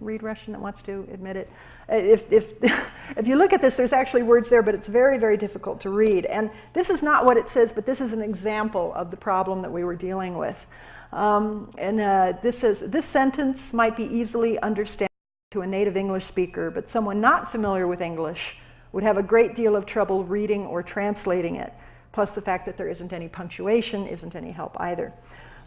Read Russian that wants to admit it? If you look at this, there's actually words there, but it's very, very difficult to read. And this is not what it says, but this is an example of the problem that we were dealing with. This says, this sentence might be easily understood to a native English speaker, but someone not familiar with English would have a great deal of trouble reading or translating it. Plus the fact that there isn't any punctuation isn't any help either.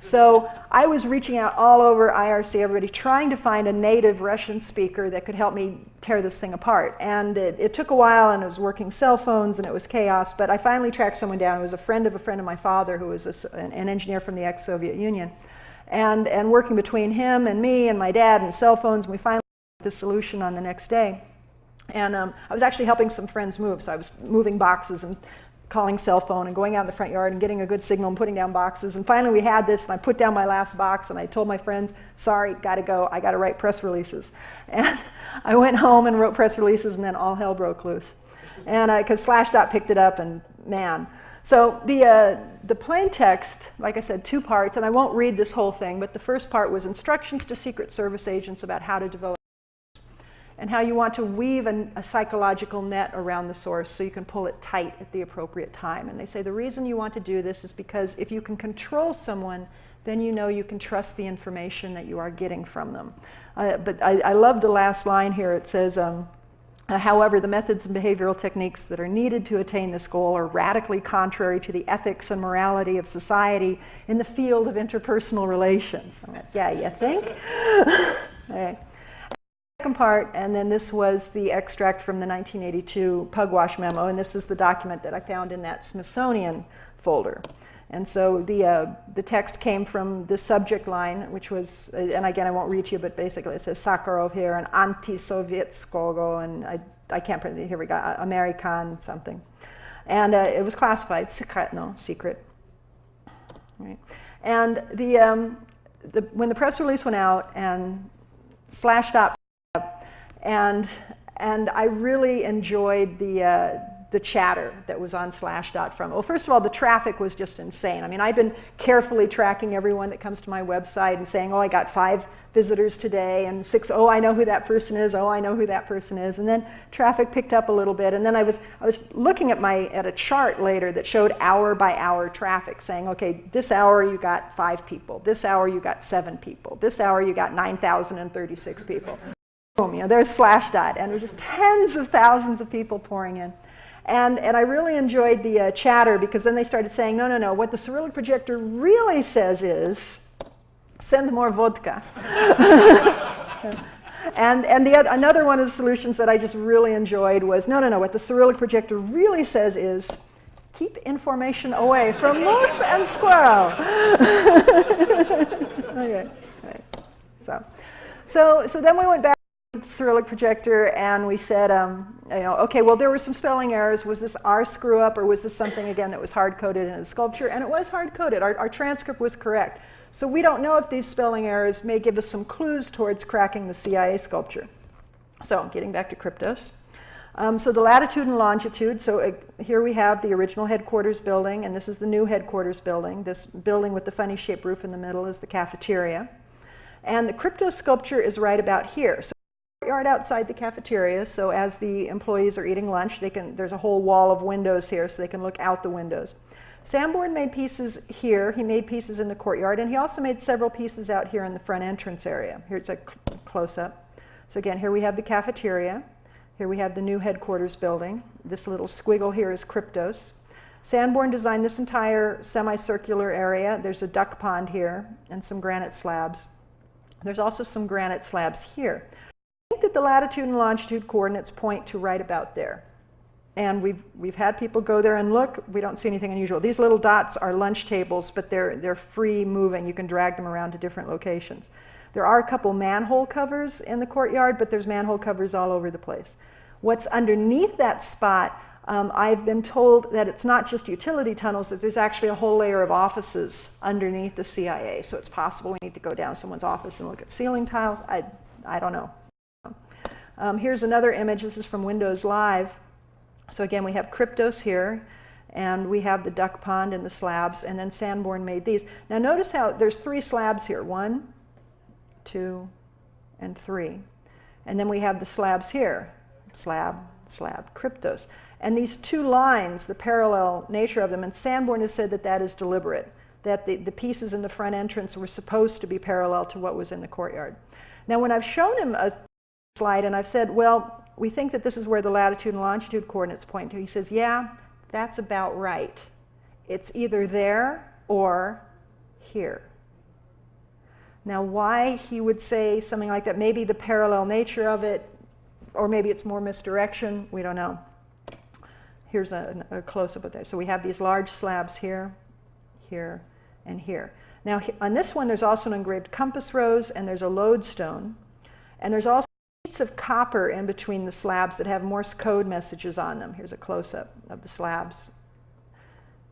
So I was reaching out all over IRC, everybody, trying to find a native Russian speaker that could help me tear this thing apart. And it took a while, and it was working cell phones, and it was chaos, but I finally tracked someone down. It was a friend of my father, who was an engineer from the ex-Soviet Union. And working between him and me and my dad and cell phones, we finally got the solution on the next day. And I was actually helping some friends move, so I was moving boxes and calling cell phone and going out in the front yard and getting a good signal and putting down boxes. And finally we had this, and I put down my last box, and I told my friends, sorry, gotta go, I gotta write press releases. And I went home and wrote press releases, and then all hell broke loose. And because Slashdot picked it up, and man. So the plain text, like I said, 2 parts, and I won't read this whole thing, but the first part was instructions to Secret Service agents about how to develop and how you want to weave a psychological net around the source so you can pull it tight at the appropriate time. And they say the reason you want to do this is because if you can control someone, then you know you can trust the information that you are getting from them. But I love the last line here. It says, however, the methods and behavioral techniques that are needed to attain this goal are radically contrary to the ethics and morality of society in the field of interpersonal relations. I'm like, yeah, you think? Okay. Second part, and then this was the extract from the 1982 Pugwash memo, and this is the document that I found in that Smithsonian folder. And so the text came from the subject line, which was, and again, I won't read to you, but basically it says Sakharov here, and anti-Sovietskogo, and I can't print it, here we go, American something. And it was classified, secret. Right. And when the press release went out, and Slashdot, and I really enjoyed the chatter that was on Slashdot from. Well, first of all, the traffic was just insane. I mean, I've been carefully tracking everyone that comes to my website and saying, oh, I got 5 visitors today, and 6, oh, I know who that person is, oh, I know who that person is. And then traffic picked up a little bit, and then I was looking at a chart later that showed hour by hour traffic, saying, okay, this hour you got 5 people, this hour you got 7 people, this hour you got 9,036 people. Boom, you know, there's Slashdot, and there's just tens of thousands of people pouring in. And I really enjoyed the chatter, because then they started saying, no, what the Cyrillic projector really says is, send more vodka. and another one of the solutions that I just really enjoyed was, no, what the Cyrillic projector really says is, keep information away from moose and squirrel. Okay, right. So then we went back to the Cyrillic projector, and we said, okay, well, there were some spelling errors. Was this our screw up, or was this something, again, that was hard-coded in the sculpture? And it was hard-coded. Our transcript was correct. So we don't know if these spelling errors may give us some clues towards cracking the CIA sculpture. So getting back to Kryptos. So the latitude and longitude, so here we have the original headquarters building, and this is the new headquarters building. This building with the funny shaped roof in the middle is the cafeteria. And the Kryptos sculpture is right about here. So courtyard outside the cafeteria, so as the employees are eating lunch, there's a whole wall of windows here, so they can look out the windows. Sanborn made pieces here, he made pieces in the courtyard, and he also made several pieces out here in the front entrance area. Here's a close-up. So again, here we have the cafeteria. Here we have the new headquarters building. This little squiggle here is Kryptos. Sanborn designed this entire semicircular area. There's a duck pond here and some granite slabs. There's also some granite slabs here. I think that the latitude and longitude coordinates point to right about there. And we've had people go there and look. We don't see anything unusual. These little dots are lunch tables, but they're free moving. You can drag them around to different locations. There are a couple manhole covers in the courtyard, but there's manhole covers all over the place. What's underneath that spot, I've been told that it's not just utility tunnels, that there's actually a whole layer of offices underneath the CIA. So it's possible we need to go down someone's office and look at ceiling tiles. I don't know. Here's another image. This is from Windows Live. So again, we have Kryptos here, and we have the duck pond and the slabs, and then Sanborn made these. Now notice how there's 3 slabs here. 1, 2, and 3. And then we have the slabs here. Slab, slab, Kryptos. And these 2 lines, the parallel nature of them, and Sanborn has said that that is deliberate, that the pieces in the front entrance were supposed to be parallel to what was in the courtyard. Now when I've shown him a slide and I've said, well, we think that this is where the latitude and longitude coordinates point to, he says, yeah, that's about right. It's either there or here. Now why he would say something like that, maybe the parallel nature of it, or maybe it's more misdirection, we don't know. Here's a close-up of that. So we have these large slabs here, here, and here. Now on this one there's also an engraved compass rose, and there's a lodestone, and there's also sheets of copper in between the slabs that have Morse code messages on them. Here's a close-up of the slabs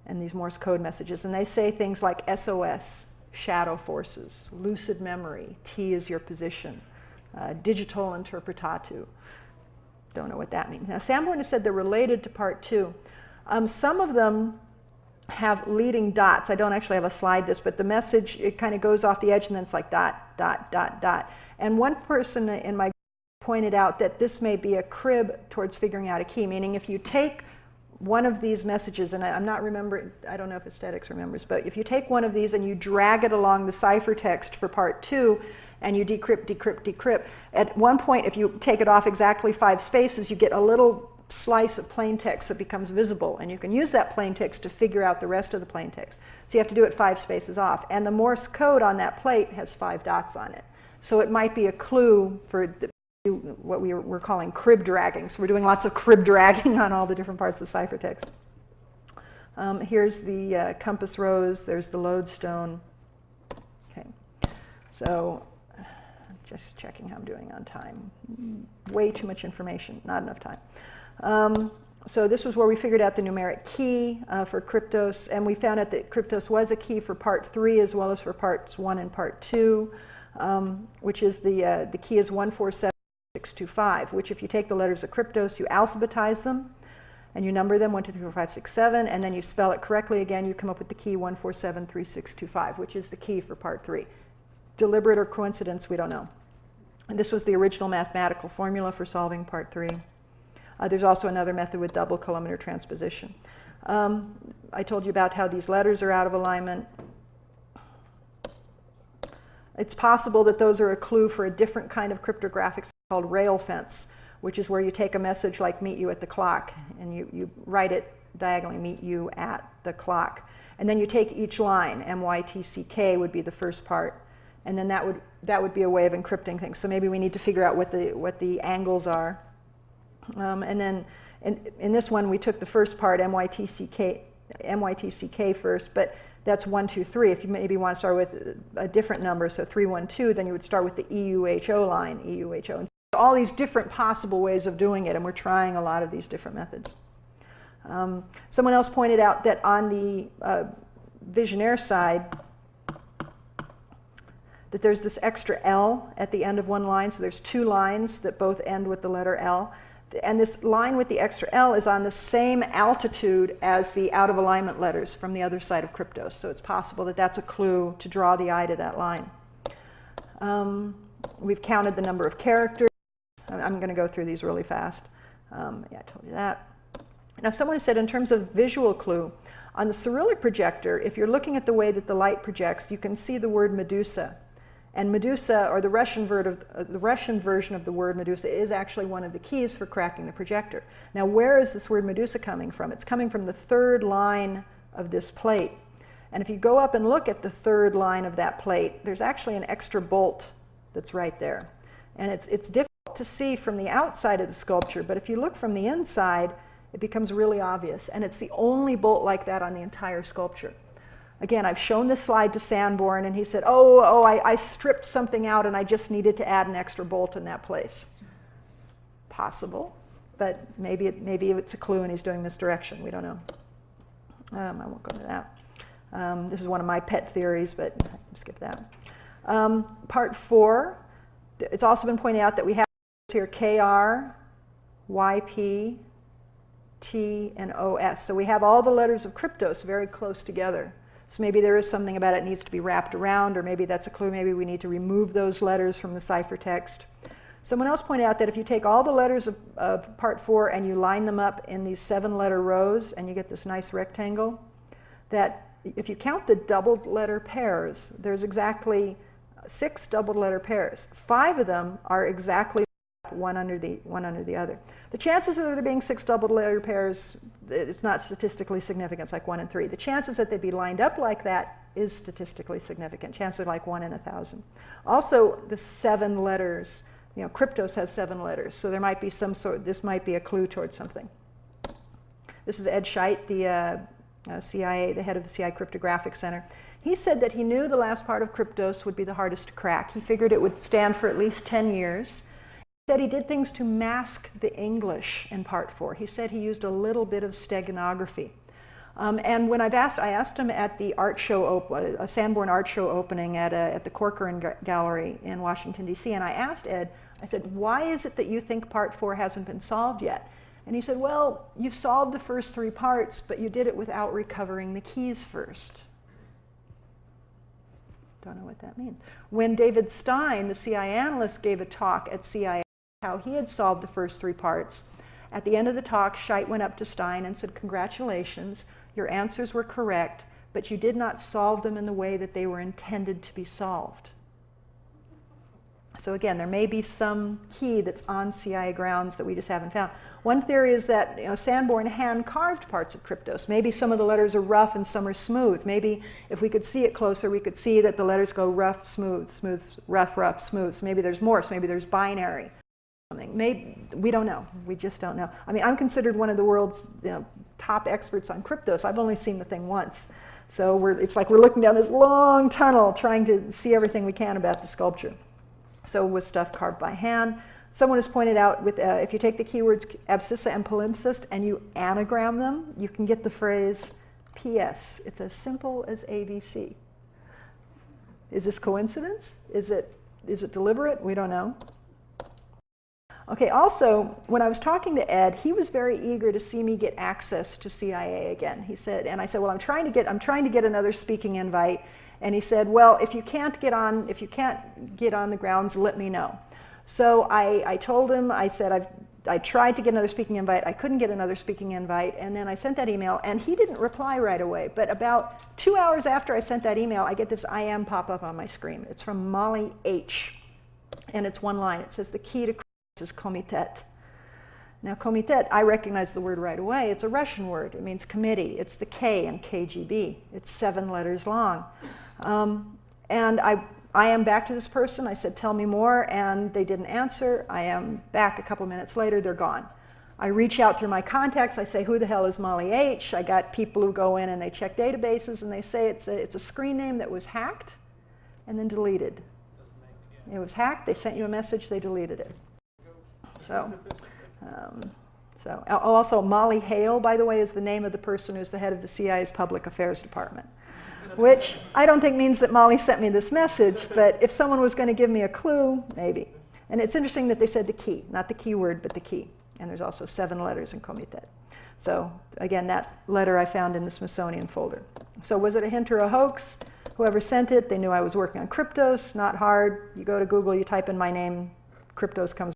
and these Morse code messages, and they say things like SOS, shadow forces, lucid memory, T is your position, digital interpretatu. Don't know what that means. Now Sanborn has said they're related to part 2. Some of them have leading dots. I don't actually have a slide this, but the message, it kind of goes off the edge and then it's like dot, dot, dot, dot. And one person in my pointed out that this may be a crib towards figuring out a key, meaning if you take one of these messages, and I'm not remembering, I don't know if aesthetics remembers, but if you take one of these and you drag it along the ciphertext for part 2, and you decrypt, decrypt, decrypt, at one point, if you take it off exactly 5 spaces, you get a little slice of plain text that becomes visible, and you can use that plain text to figure out the rest of the plain text. So you have to do it 5 spaces off, and the Morse code on that plate has 5 dots on it. So it might be a clue for what we're calling crib dragging. So we're doing lots of crib dragging on all the different parts of ciphertext. Here's the compass rose, there's the lodestone. Okay, so just checking how I'm doing on time. Way too much information, not enough time. So this was where we figured out the numeric key for Kryptos, and we found out that Kryptos was a key for part 3 as well as for parts 1 and part 2, which is the key is 147625, which if you take the letters of Kryptos, you alphabetize them, and you number them 1, 2, 3, 4, 5, 6, 7, and then you spell it correctly again, you come up with the key 14736625, which is the key for part 3. Deliberate or coincidence, we don't know. And this was the original mathematical formula for solving part 3. There's also another method with double kilometer transposition. I told you about how these letters are out of alignment. It's possible that those are a clue for a different kind of cryptographics called rail fence, which is where you take a message like meet you at the clock, and you write it diagonally, meet you at the clock. And then you take each line, MYTCK would be the first part, and then that would be a way of encrypting things. So maybe we need to figure out what the angles are. And then in this one, we took the first part, MYTCK first, but that's 1, 2, 3. If you maybe want to start with a different number, so 3, 1, 2, then you would start with the EUHO line, EUHO. And so all these different possible ways of doing it, and we're trying a lot of these different methods. Someone else pointed out that on the Visionaire side, that there's this extra L at the end of one line, so there's 2 lines that both end with the letter L. And this line with the extra L is on the same altitude as the out of alignment letters from the other side of Kryptos. So it's possible that that's a clue to draw the eye to that line. We've counted the number of characters. I'm going to go through these really fast. Yeah, I told you that. Now, someone said in terms of visual clue, on the Cyrillic projector, if you're looking at the way that the light projects, you can see the word Medusa. And Medusa, or the Russian version of the word Medusa, is actually one of the keys for cracking the projector. Now, where is this word Medusa coming from? It's coming from the 3rd line of this plate. And if you go up and look at the 3rd line of that plate, there's actually an extra bolt that's right there. And it's difficult to see from the outside of the sculpture, but if you look from the inside, it becomes really obvious. And it's the only bolt like that on the entire sculpture. Again, I've shown this slide to Sanborn, and he said, I stripped something out and I just needed to add an extra bolt in that place. Possible, but maybe it's a clue and he's doing misdirection. We don't know. I won't go into that. This is one of my pet theories, but I'll skip that. Part 4, it's also been pointed out that we have here KR, YP, T, and OS. So we have all the letters of Kryptos very close together. So maybe there is something about it needs to be wrapped around, or maybe that's a clue. Maybe we need to remove those letters from the ciphertext. Someone else pointed out that if you take all the letters of part 4 and you line them up in these 7-letter rows and you get this nice rectangle, that if you count the doubled letter pairs, there's exactly 6 doubled letter pairs. 5 of them are exactly one under the other. The chances of there being 6 doubled letter pairs, it's not statistically significant. It's like 1 in 3. The chances that they'd be lined up like that is statistically significant. Chances are like 1 in 1,000. Also, the 7 letters. You know, Kryptos has 7 letters, so there might be some sort. This might be a clue towards something. This is Ed Scheidt, the CIA, the head of the CIA Cryptographic Center. He said that he knew the last part of Kryptos would be the hardest to crack. He figured it would stand for at least 10 years. He said he did things to mask the English in part 4. He said he used a little bit of steganography. And when I asked him at the art show, a Sanborn art show opening at the Corcoran Gallery in Washington, D.C., and I asked Ed, I said, why is it that you think part 4 hasn't been solved yet? And he said, well, you've solved the first 3 parts, but you did it without recovering the keys first. Don't know what that means. When David Stein, the CIA analyst, gave a talk at CIA how he had solved the first 3 parts. At the end of the talk, Scheidt went up to Stein and said, "Congratulations, your answers were correct, but you did not solve them in the way that they were intended to be solved." So again, there may be some key that's on CIA grounds that we just haven't found. One theory is that Sanborn hand-carved parts of Kryptos. Maybe some of the letters are rough and some are smooth. Maybe if we could see it closer, we could see that the letters go rough, smooth, smooth, rough, rough, smooth. So maybe there's Morse, maybe there's binary. Maybe, we don't know. We just don't know. I mean, I'm considered one of the world's top experts on Kryptos. I've only seen the thing once. So it's like we're looking down this long tunnel trying to see everything we can about the sculpture. So was stuff carved by hand. Someone has pointed out with if you take the keywords abscissa and palimpsest and you anagram them, you can get the phrase PS. It's as simple as ABC. Is this coincidence? Is it deliberate? We don't know. Okay, also, when I was talking to Ed, he was very eager to see me get access to CIA again. He said, and I said, well, I'm trying to get another speaking invite. And he said, well, if you can't get on the grounds, let me know. So I told him, I said, I tried to get another speaking invite. I couldn't get another speaking invite. And then I sent that email, and he didn't reply right away. But about 2 hours after I sent that email, I get this I am pop up on my screen. It's from Molly H. And it's one line. It says, the key to is komitet. Now, komitet, I recognize the word right away. It's a Russian word. It means committee. It's the K in KGB. It's 7 letters long. And I am back to this person. I said, tell me more, and they didn't answer. I am back a couple minutes later. They're gone. I reach out through my contacts. I say, who the hell is Molly H? I got people who go in and they check databases, and they say it's a screen name that was hacked and then deleted. It was hacked. They sent you a message. They deleted it. So also Molly Hale, by the way, is the name of the person who's the head of the CIA's Public Affairs Department, which I don't think means that Molly sent me this message, but if someone was going to give me a clue, maybe. And it's interesting that they said the key, not the keyword, but the key. And there's also 7 letters in komitet. So again, that letter I found in the Smithsonian folder. So was it a hint or a hoax? Whoever sent it, they knew I was working on Kryptos. Not hard. You go to Google, you type in my name, Kryptos comes.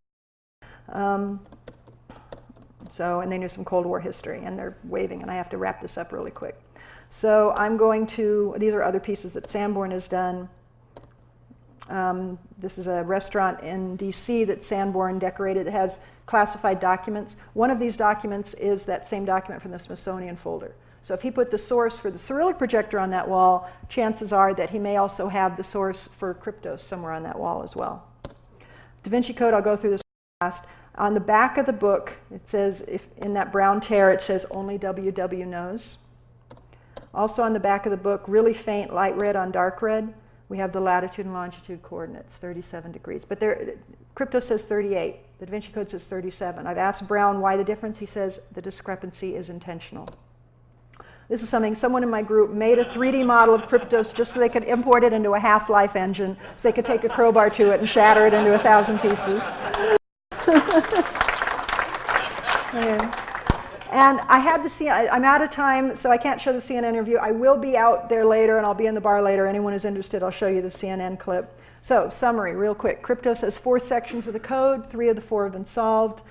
And they knew some Cold War history, and they're waving, and I have to wrap this up really quick. So I'm going to, these are other pieces that Sanborn has done. This is a restaurant in DC that Sanborn decorated. It has classified documents. One of these documents is that same document from the Smithsonian folder. So if he put the source for the Cyrillic projector on that wall, chances are that he may also have the source for Kryptos somewhere on that wall as well. Da Vinci Code, I'll go through this fast. On the back of the book, it says, if in that brown tear, it says only WW knows. Also on the back of the book, really faint light red on dark red, we have the latitude and longitude coordinates, 37 degrees. But Kryptos says 38. The Da Vinci Code says 37. I've asked Brown why the difference. He says the discrepancy is intentional. This is something someone in my group made a 3D model of Kryptos just so they could import it into a Half-Life engine, so they could take a crowbar to it and shatter it into 1,000 pieces. And I had the I'm out of time, so I can't show the CNN interview. I will be out there later, and I'll be in the bar later. Anyone who's interested, I'll show you the CNN clip. So, summary, real quick. Kryptos has 4 sections of the code. 3 of the 4 have been solved.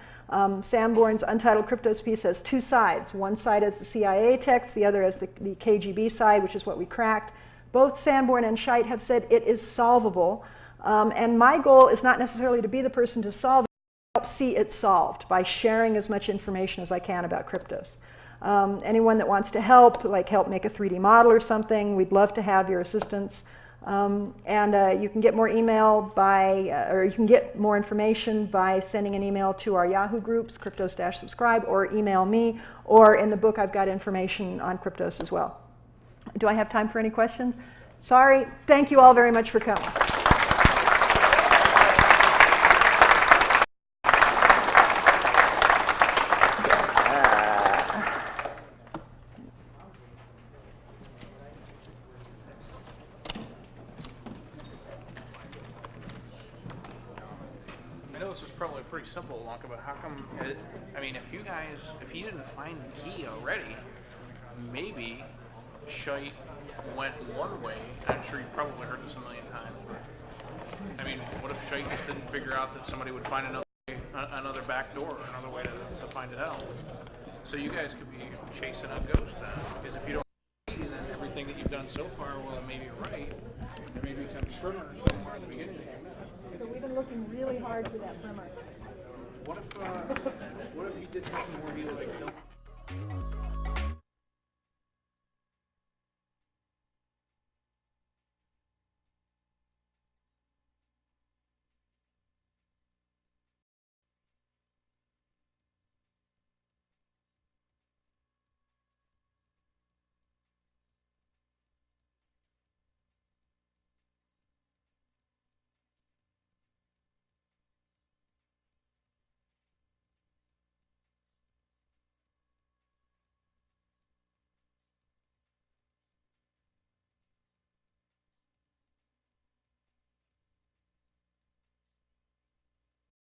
Sanborn's Untitled Kryptos piece has 2 sides. One side has the CIA text, the other has the KGB side, which is what we cracked. Both Sanborn and Scheidt have said it is solvable. And my goal is not necessarily to be the person to solve it, help see it solved by sharing as much information as I can about Kryptos. Anyone that wants to help, like help make a 3D model or something, we'd love to have your assistance. You can get more email or you can get more information by sending an email to our Yahoo groups, Kryptos-subscribe, or email me, or in the book I've got information on Kryptos as well. Do I have time for any questions? Sorry. Thank you all very much for coming. Pretty simple, Wonka, but how come, I mean, if he didn't find the key already, maybe Scheidt went one way. I'm sure you've probably heard this a million times. I mean, what if Scheidt just didn't figure out that somebody would find another another back door, another way to find it out. So you guys could be chasing a ghost then, because if you don't see, then everything that you've done so far, well, it may be right. There may be some primer somewhere at the beginning that you missed. So we've been looking really hard for that primer. What if you did something where you like don't